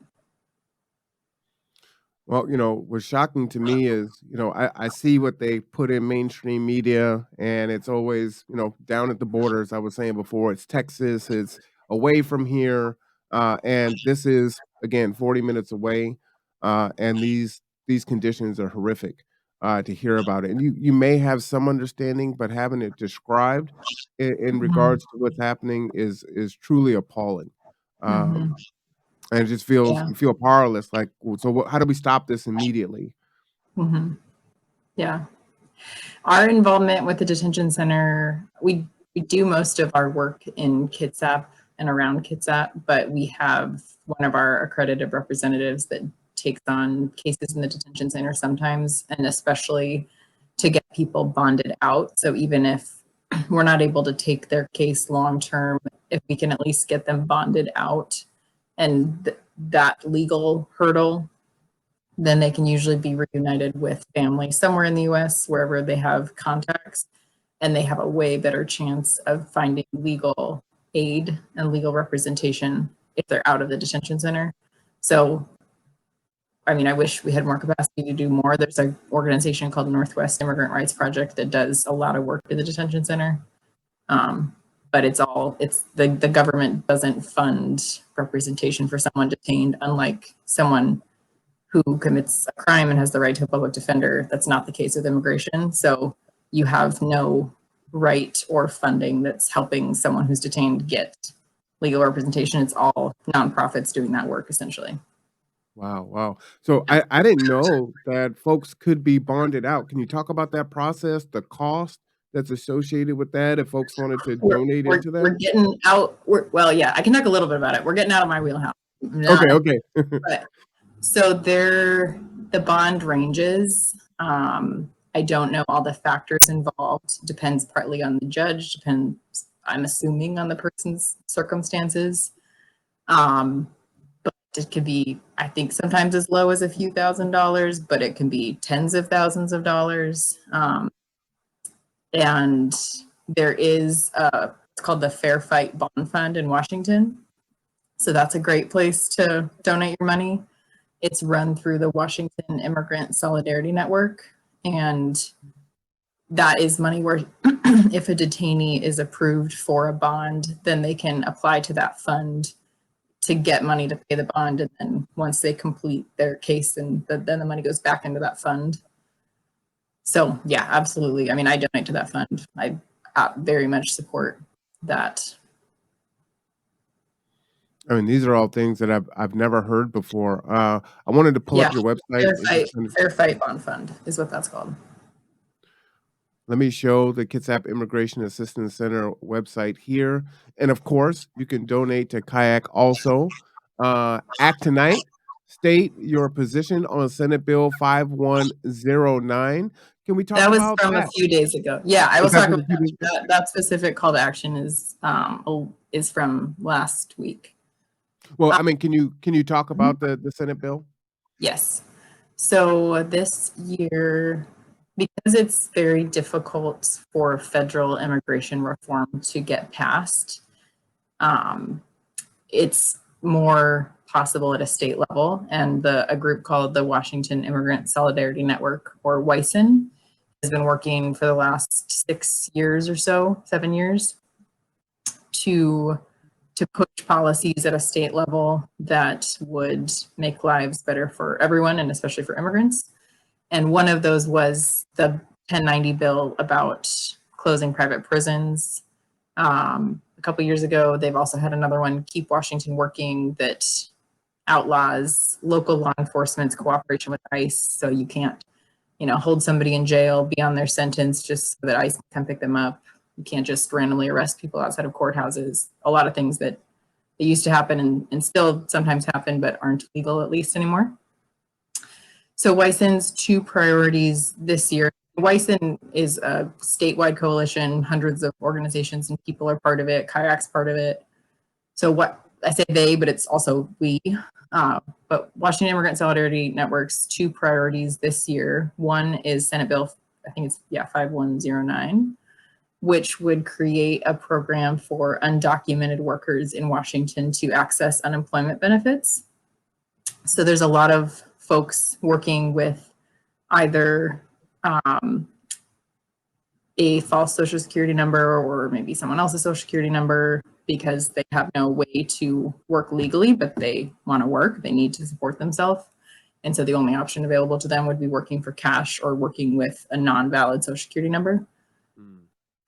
Well, what's shocking to me is, I see what they put in mainstream media, and it's always, down at the borders. I was saying before, it's Texas, it's away from here. And this is, again, 40 minutes away. And these conditions are horrific to hear about it. And you may have some understanding, but having it described in regards to what's happening is truly appalling. And it just you feel powerless. Like, so how do we stop this immediately? Yeah. Our involvement with the detention center, we do most of our work in Kitsap and around Kitsap, but we have one of our accredited representatives that takes on cases in the detention center sometimes, and especially to get people bonded out. So even if we're not able to take their case long-term, if we can at least get them bonded out and that legal hurdle, then they can usually be reunited with family somewhere in the US, wherever they have contacts, and they have a way better chance of finding legal aid and legal representation if they're out of the detention center. So, I mean, I wish we had more capacity to do more. There's an organization called Northwest Immigrant Rights Project that does a lot of work in the detention center. But the government doesn't fund representation for someone detained, unlike someone who commits a crime and has the right to a public defender. That's not the case with immigration. So you have no right or funding that's helping someone who's detained get legal representation. It's all nonprofits doing that work, essentially. Wow. So I didn't know that folks could be bonded out. Can you talk about that process, the cost that's associated with that, if folks wanted to donate into that? We're getting out. I can talk a little bit about it. We're getting out of my wheelhouse. Okay. So the bond ranges, and I don't know all the factors involved. Depends partly on the judge, depends, I'm assuming, on the person's circumstances. But it could be, I think, sometimes as low as a few $1,000s, but it can be tens of thousands of dollars. And there is, it's called the Fair Fight Bond Fund in Washington. So that's a great place to donate your money. It's run through the Washington Immigrant Solidarity Network. And that is money where if a detainee is approved for a bond, then they can apply to that fund to get money to pay the bond. And then once they complete their case, and then the money goes back into that fund. So yeah, absolutely. I mean, I donate to that fund. I very much support that. I mean, these are all things that I've never heard before. I wanted to pull up your website. Fair Fight Bond Fund is what that's called. Let me show the Cashapp Immigration Assistance Center website here. And of course, you can donate to Kayak also. Act tonight. State your position on Senate Bill 5109. Can we talk about that? That was from a few days ago. Yeah, I will talk about that. That specific call to action is from last week. Well, I mean, can you talk about the Senate bill? Yes. So this year, because it's very difficult for federal immigration reform to get passed, it's more possible at a state level. And a group called the Washington Immigrant Solidarity Network, or WISN, has been working for the last 6 years or so, 7 years, to push policies at a state level that would make lives better for everyone, and especially for immigrants. And one of those was the 1090 bill about closing private prisons. A couple years ago, they've also had another one, Keep Washington Working, that outlaws local law enforcement's cooperation with ICE. So you can't, hold somebody in jail beyond their sentence just so that ICE can pick them up. You can't just randomly arrest people outside of courthouses. A lot of things that used to happen and still sometimes happen, but aren't legal at least anymore. So WISN's two priorities this year. WISN is a statewide coalition. Hundreds of organizations and people are part of it. Kayak's part of it. So what I say they, but it's also we. But Washington Immigrant Solidarity Network's two priorities this year. One is Senate Bill, I think it's 5109. Which would create a program for undocumented workers in Washington to access unemployment benefits. So there's a lot of folks working with either a false Social Security number or maybe someone else's Social Security number because they have no way to work legally, but they want to work, they need to support themselves. And so the only option available to them would be working for cash or working with a non-valid Social Security number.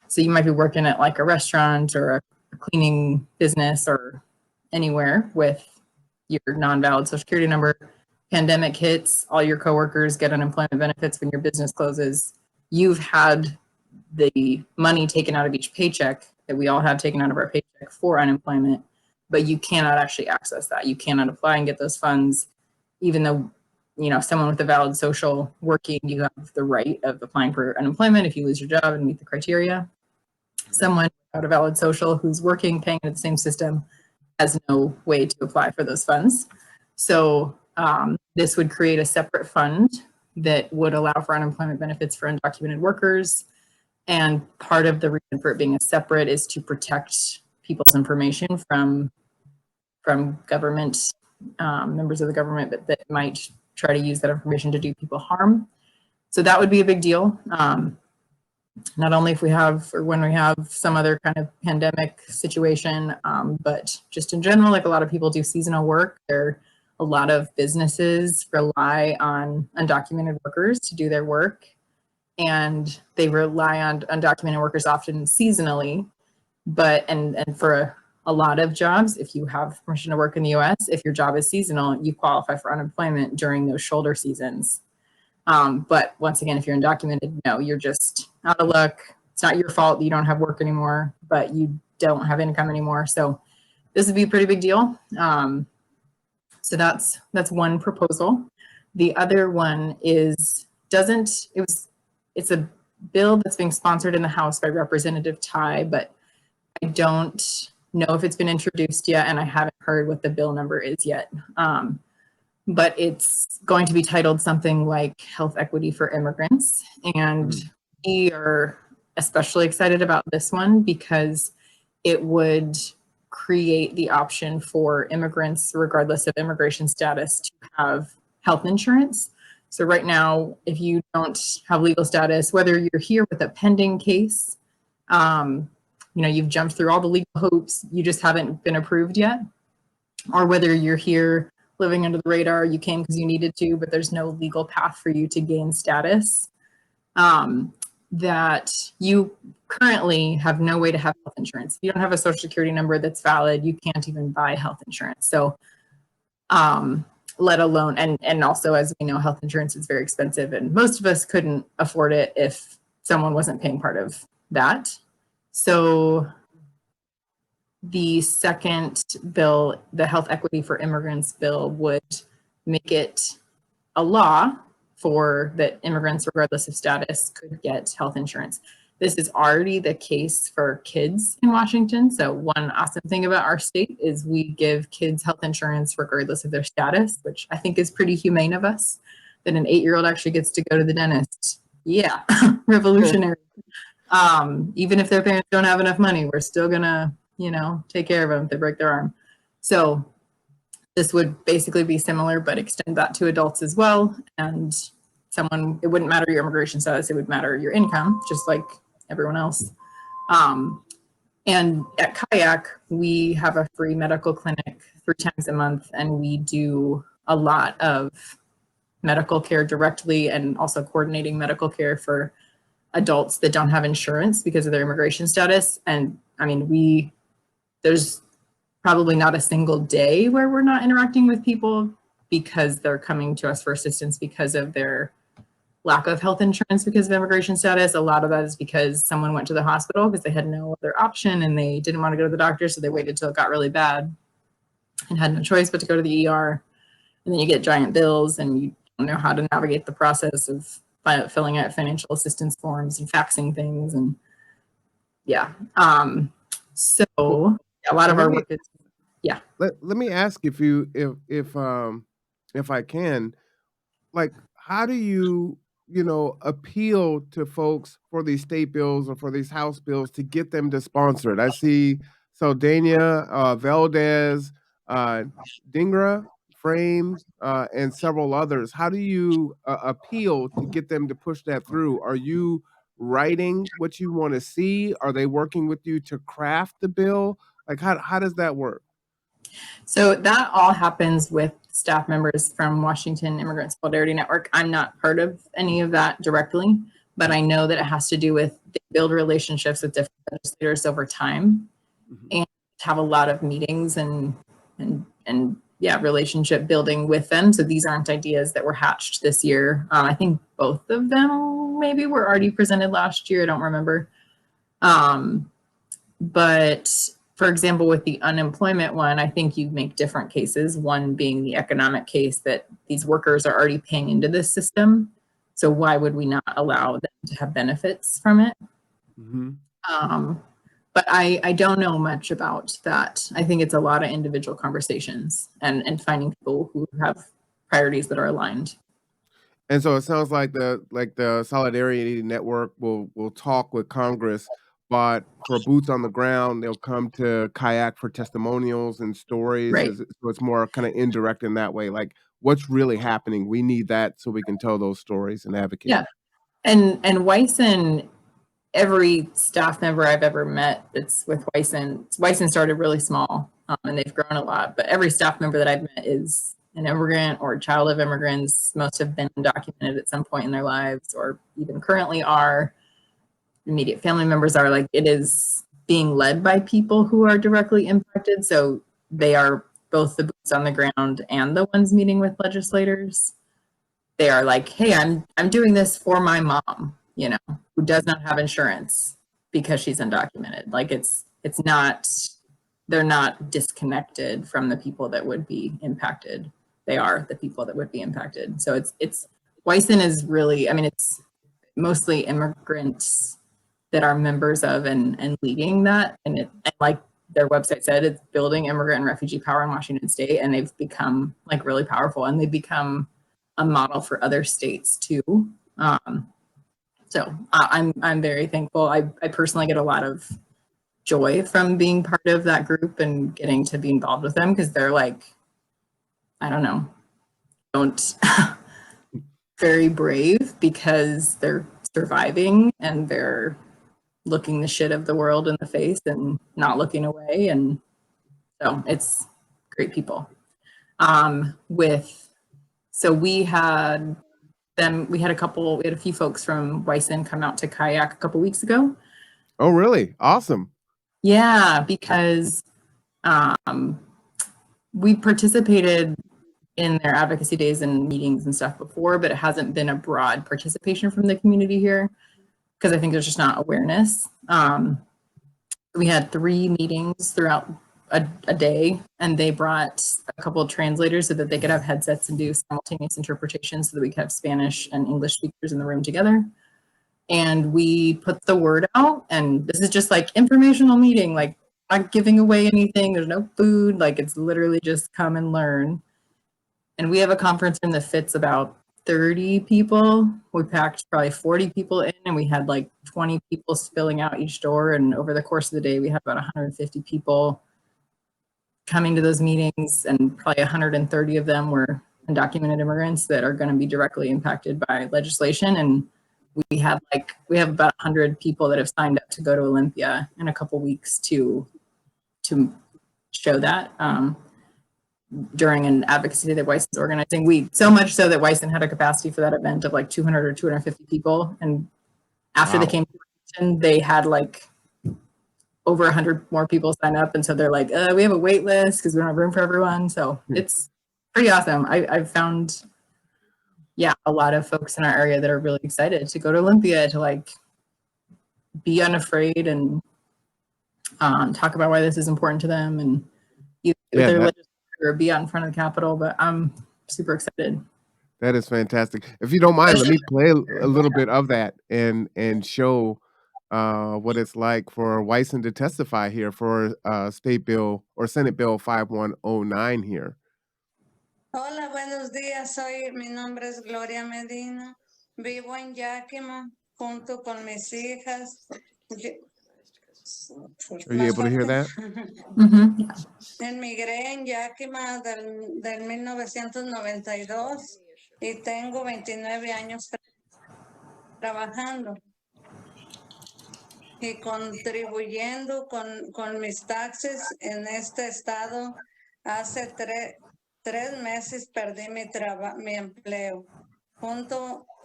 So you might be working at like a restaurant or a cleaning business or anywhere with your non-valid Social Security number. Pandemic hits, all your coworkers get unemployment benefits when your business closes. You've had the money taken out of each paycheck that we all have taken out of our paycheck for unemployment, but you cannot actually access that. You cannot apply and get those funds, even though someone with a valid social working, you have the right of applying for unemployment if you lose your job and meet the criteria. Someone without a valid social who's working, paying into the same system, has no way to apply for those funds. So this would create a separate fund that would allow for unemployment benefits for undocumented workers. And part of the reason for it being a separate is to protect people's information from government, members of the government that might try to use that information to do people harm. So that would be a big deal. Not only if we have or when we have some other kind of pandemic situation, but just in general, like a lot of people do seasonal work. A lot of businesses rely on undocumented workers to do their work, and they rely on undocumented workers often seasonally. But and for a lot of jobs, if you have permission to work in the US, if your job is seasonal, you qualify for unemployment during those shoulder seasons. But once again, if you're undocumented, no, you're just out of luck. It's not your fault that you don't have work anymore, but you don't have income anymore. So this would be a pretty big deal. So that's one proposal. The other one is it it's a bill that's being sponsored in the House by Representative Ty, but I don't know if it's been introduced yet, and I haven't heard what the bill number is yet. But it's going to be titled something like Health Equity for Immigrants. And we are especially excited about this one because it would create the option for immigrants, regardless of immigration status, to have health insurance. So right now, if you don't have legal status, whether you're here with a pending case, you've jumped through all the legal hoops, you just haven't been approved yet, or whether you're here living under the radar, you came because you needed to, but there's no legal path for you to gain status, that you currently have no way to have health insurance. If you don't have a social security number that's valid, you can't even buy health insurance. So let alone, and also, as we know, health insurance is very expensive, and most of us couldn't afford it if someone wasn't paying part of that. So the second bill, the Health Equity for Immigrants bill, would make it a law for that immigrants, regardless of status, could get health insurance. This is already the case for kids in Washington. So one awesome thing about our state is we give kids health insurance regardless of their status, which I think is pretty humane of us, that an 8-year-old actually gets to go to the dentist. Yeah, revolutionary. Even if their parents don't have enough money, we're still gonna, take care of them if they break their arm. So this would basically be similar, but extend that to adults as well. And it wouldn't matter your immigration status, it would matter your income, just like everyone else. And at Kayak, we have a free medical clinic 3 times a month, and we do a lot of medical care directly and also coordinating medical care for adults that don't have insurance because of their immigration status. And I mean, there's probably not a single day where we're not interacting with people because they're coming to us for assistance because of their lack of health insurance because of immigration status. A lot of that is because someone went to the hospital because they had no other option and they didn't want to go to the doctor, so they waited till it got really bad and had no choice but to go to the ER. And then you get giant bills and you don't know how to navigate the process of filling out financial assistance forms and faxing things. And so a lot of our work is, Let me ask if I can, like, how do you appeal to folks for these state bills or for these House bills to get them to sponsor it? I see Saldana, Valdez, Dingra, Frames, and several others. How do you appeal to get them to push that through? Are you writing what you want to see? Are they working with you to craft the bill? Like, how does that work? So that all happens with staff members from Washington Immigrant Solidarity Network. I'm not part of any of that directly, but I know that it has to do with they build relationships with different legislators over time and have a lot of meetings and relationship building with them. So these aren't ideas that were hatched this year. I think both of them maybe were already presented last year. I don't remember. But for example, with the unemployment one, I think you make different cases, one being the economic case that these workers are already paying into this system. So why would we not allow them to have benefits from it? But I don't know much about that. I think it's a lot of individual conversations and finding people who have priorities that are aligned. And so it sounds like the Solidarity Network will talk with Congress, but for boots on the ground, they'll come to Kayak for testimonials and stories. Right. So it's more kind of indirect in that way. Like, what's really happening? We need that so we can tell those stories and advocate. Yeah. And Wyson, every staff member I've ever met that's with Wyson started really small and they've grown a lot, but every staff member that I've met is an immigrant or a child of immigrants. Most have been undocumented at some point in their lives or even currently are. Immediate family members are. Like, it is being led by people who are directly impacted. So they are both the boots on the ground and the ones meeting with legislators. They are like, hey, I'm doing this for my mom, who does not have insurance because she's undocumented. Like, it's not, they're not disconnected from the people that would be impacted. They are the people that would be impacted. So it's Wyson is really, I mean, mostly immigrants that are members of and leading that. And like their website said, it's building immigrant and refugee power in Washington State, and they've become like really powerful, and they've become a model for other states too. So I'm very thankful. I personally get a lot of joy from being part of that group and getting to be involved with them, because they're like, I don't know, very brave, because they're surviving and they're looking the shit of the world in the face and not looking away. And so it's great people. So we had a few folks from Wyson come out to kayak a couple weeks ago. Oh, really? Awesome. Yeah, because we participated in their advocacy days and meetings and stuff before, but it hasn't been a broad participation from the community here, because I think there's just not awareness. We had 3 meetings throughout a day, and they brought a couple of translators so that they could have headsets and do simultaneous interpretation, so that we could have Spanish and English speakers in the room together. And we put the word out, and this is just like informational meeting, like not giving away anything. There's no food, like it's literally just come and learn. And we have a conference room that fits about 30 people. We packed probably 40 people in, and we had like 20 people spilling out each door. And over the course of the day, we had about 150 people coming to those meetings, and probably 130 of them were undocumented immigrants that are going to be directly impacted by legislation. And we have about 100 people that have signed up to go to Olympia in a couple weeks to show that during an advocacy day that Wyson is organizing. So much so that Wyson had a capacity for that event of like 200 or 250 people. And after they came to Wyson, they had like over 100 more people sign up. And so they're like, we have a wait list because we don't have room for everyone. So it's pretty awesome. I've found, a lot of folks in our area that are really excited to go to Olympia, to like be unafraid and talk about why this is important to them, and either their legislature or be out in front of the Capitol. But I'm super excited. That is fantastic. If you don't mind, let me play a little bit of that and show what it's like for Wyson to testify here for State Bill or Senate Bill 5109 here. Hola, buenos días. Mi nombre es Gloria Medina. Vivo en Yakima junto con mis hijas. Are you able to hear that? Emigré en Yakima del 1992 y tengo 29 años trabajando y contribuyendo con mis taxes en este estado. Hace 3 meses perdí mi empleo,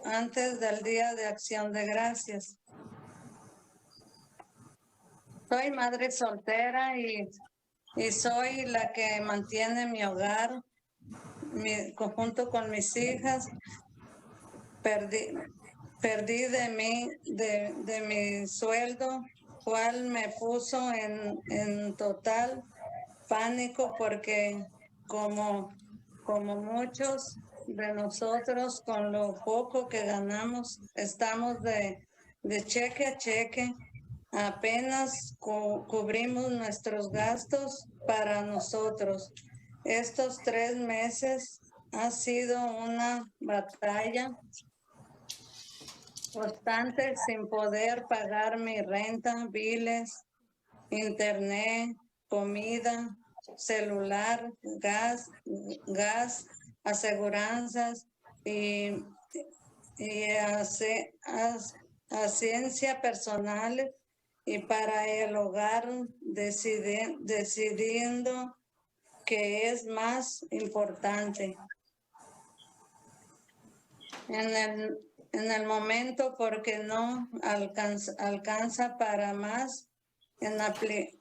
antes del Día de Acción de Gracias. Soy madre soltera y soy la que mantiene mi hogar, junto con mis hijas. Perdí de mi sueldo, cual me puso en total pánico, porque como muchos de nosotros, con lo poco que ganamos, estamos de cheque a cheque. Apenas cubrimos nuestros gastos para nosotros. Estos 3 meses ha sido una batalla constante, sin poder pagar mi renta, biles, internet, comida, celular, gas, aseguranzas y ciencia personal, y para el hogar, decidiendo que es más importante en el momento, porque no alcanza para más,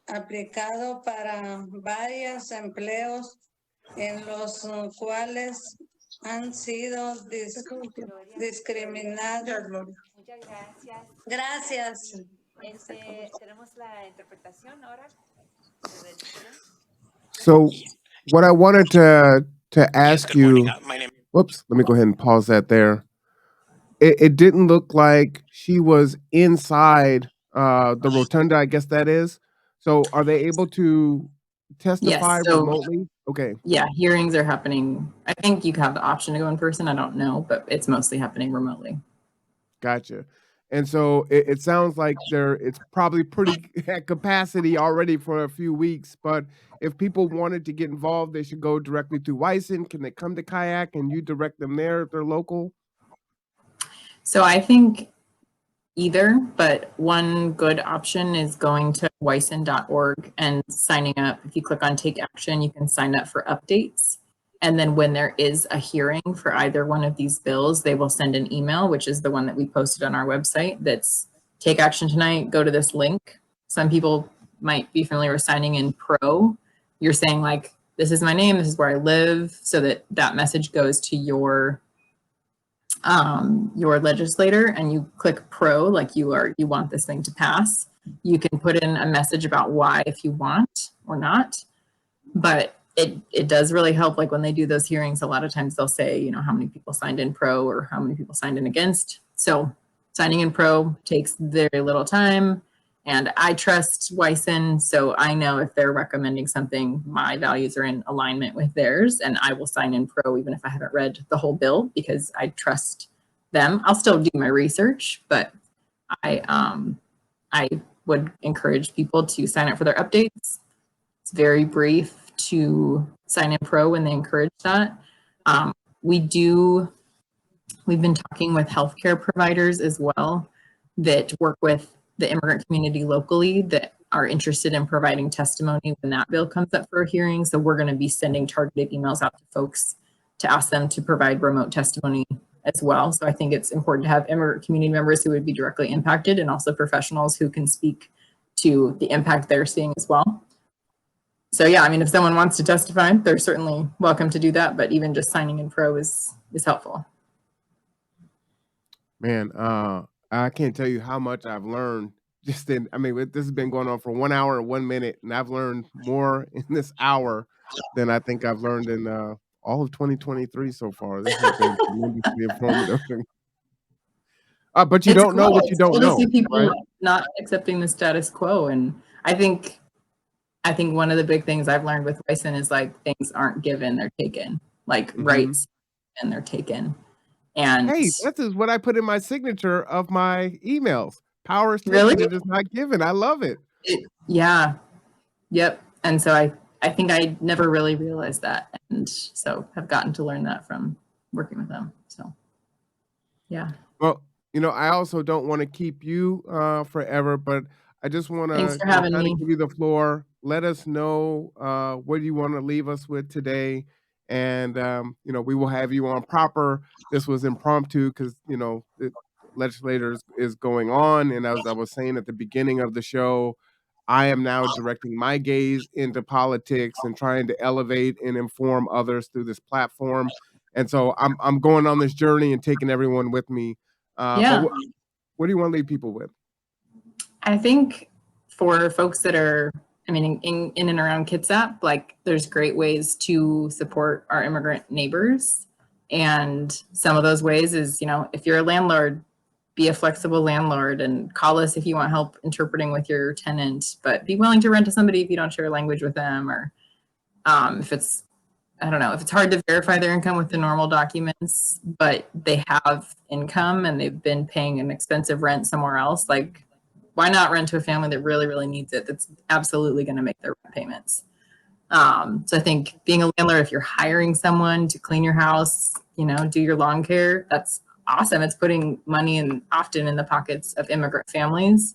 aplicado para varios empleos en los cuales han sido discriminados. Muchas gracias. Gracias. Tenemos la interpretación ahora. So what I wanted to ask you, whoops, let me go ahead and pause that there, it didn't look like she was inside the rotunda, I guess that is. So are they able to testify Yes. So remotely? Okay. yeah, hearings are happening. I think you have the option to go in person. I don't know, but it's mostly happening remotely. Gotcha. And so it sounds like it's probably pretty at capacity already for a few weeks, but if people wanted to get involved, they should go directly to Wyson. Can they come to Kayak and you direct them there if they're local? So I think either, but one good option is going to wyson.org and signing up. If you click on Take Action, you can sign up for updates. And then when there is a hearing for either one of these bills, they will send an email, which is the one that we posted on our website. That's take action tonight, go to this link. Some people might be familiar with signing in pro. You're saying like, this is my name, this is where I live, so that that message goes to your legislator, and you click pro, like you want this thing to pass. You can put in a message about why if you want or not, but it does really help. Like when they do those hearings, a lot of times they'll say, you know, how many people signed in pro or how many people signed in against. So signing in pro takes very little time, and I trust Wyson, so I know if they're recommending something, my values are in alignment with theirs, and I will sign in pro even if I haven't read the whole bill because I trust them. I'll still do my research, but I would encourage people to sign up for their updates. It's very brief to sign in pro when they encourage that. We've been talking with healthcare providers as well that work with the immigrant community locally that are interested in providing testimony when that bill comes up for a hearing. So we're going to be sending targeted emails out to folks to ask them to provide remote testimony as well. So I think it's important to have immigrant community members who would be directly impacted and also professionals who can speak to the impact they're seeing as well. So yeah, I mean, if someone wants to testify, they're certainly welcome to do that, but even just signing in pro is helpful. Man, I can't tell you how much I've learned this has been going on for 1 hour and 1 minute, and I've learned more in this hour than I think I've learned in all of 2023 so far. This has been tremendously informative. But you don't know what you don't know, to see people right? not accepting the status quo, and I think one of the big things I've learned with Wyson is like things aren't given, they're taken. Like rights, and they're taken. And hey, this is what I put in my signature of my emails. Power is taken, really? it is not given. I love it. Yeah. Yep. And so I think I never really realized that, and so have gotten to learn that from working with them. So yeah. Well, you know, I also don't want to keep you forever, but I just want Thanks to for having kind me. of give you the floor. Let us know what you want to leave us with today, and you know, we will have you on proper. This was impromptu because you know the legislators is going on, and as I was saying at the beginning of the show, I am now directing my gaze into politics and trying to elevate and inform others through this platform. And so I'm going on this journey and taking everyone with me. But what do you want to leave people with? I think for folks that are, I mean, in and around Kitsap, like there's great ways to support our immigrant neighbors. And some of those ways is, you know, if you're a landlord, be a flexible landlord and call us if you want help interpreting with your tenant, but be willing to rent to somebody if you don't share language with them, or if it's, I don't know, if it's hard to verify their income with the normal documents, but they have income and they've been paying an expensive rent somewhere else, like why not rent to a family that really, really needs it, that's absolutely going to make their rent payments. So I think being a landlord, if you're hiring someone to clean your house, you know, do your lawn care, that's awesome. It's putting money often in the pockets of immigrant families.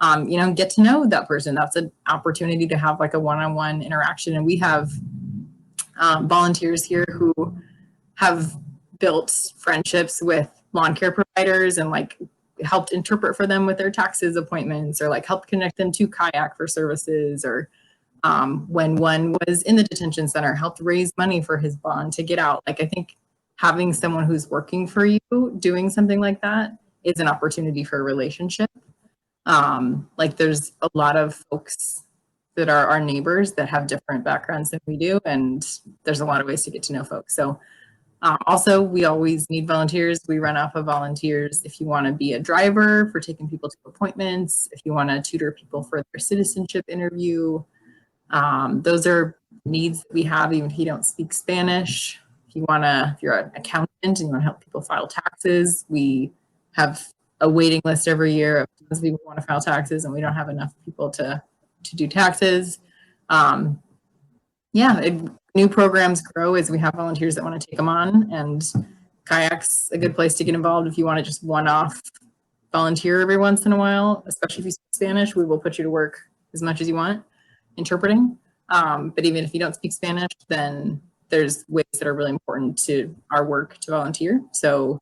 You know, get to know that person. That's an opportunity to have like a one-on-one interaction. And we have volunteers here who have built friendships with lawn care providers and like helped interpret for them with their taxes appointments, or like helped connect them to Kayak for services, or when one was in the detention center, helped raise money for his bond to get out. Like I think having someone who's working for you doing something like that is an opportunity for a relationship. Like there's a lot of folks that are our neighbors that have different backgrounds than we do, and there's a lot of ways to get to know folks. So Also, we always need volunteers. We run off of volunteers. If you want to be a driver for taking people to appointments, if you want to tutor people for their citizenship interview, those are needs that we have even if you don't speak Spanish. If you're an accountant and you want to help people file taxes, we have a waiting list every year of people who want to file taxes, and we don't have enough people to do taxes. New programs grow as we have volunteers that want to take them on, and Kayak's a good place to get involved if you want to just one-off volunteer every once in a while, especially if you speak Spanish. We will put you to work as much as you want interpreting. But even if you don't speak Spanish, then there's ways that are really important to our work to volunteer. So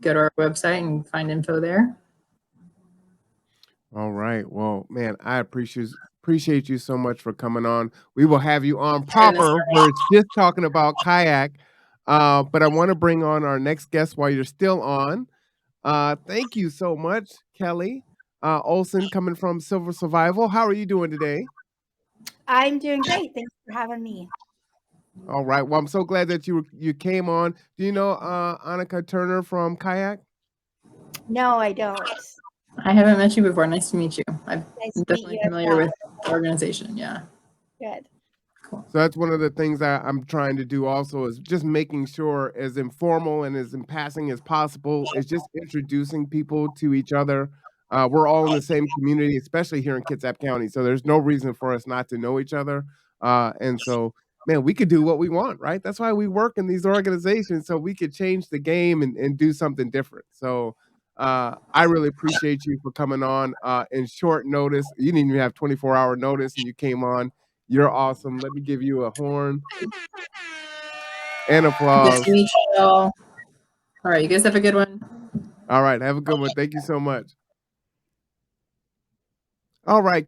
go to our website and find info there. All right. Well, man, I appreciate you so much for coming on. We will have you on proper where it's just talking about kayak. But I want to bring on our next guest while you're still on. Thank you so much, Kelly Olson, coming from Silver Survival. How are you doing today? I'm doing great. Thanks for having me. All right. Well, I'm so glad that you came on. Do you know Annika Turner from Kayak? No, I don't. I haven't met you before. Nice to meet you. I'm Nice to meet definitely you as familiar well. with the organization. Yeah. Good. Cool. So that's one of the things that I'm trying to do also is just making sure as informal and as in passing as possible is just introducing people to each other. We're all in the same community, especially here in Kitsap County. So there's no reason for us not to know each other. And so, man, we could do what we want, right? That's why we work in these organizations, so we could change the game and do something different. So I really appreciate you for coming on in short notice. You didn't even have 24-hour notice and you came on. You're awesome. Let me give you a horn and applause. Nice to meet you all. All right, you guys have a good one. All right, have a good one. Thank you so much. All right.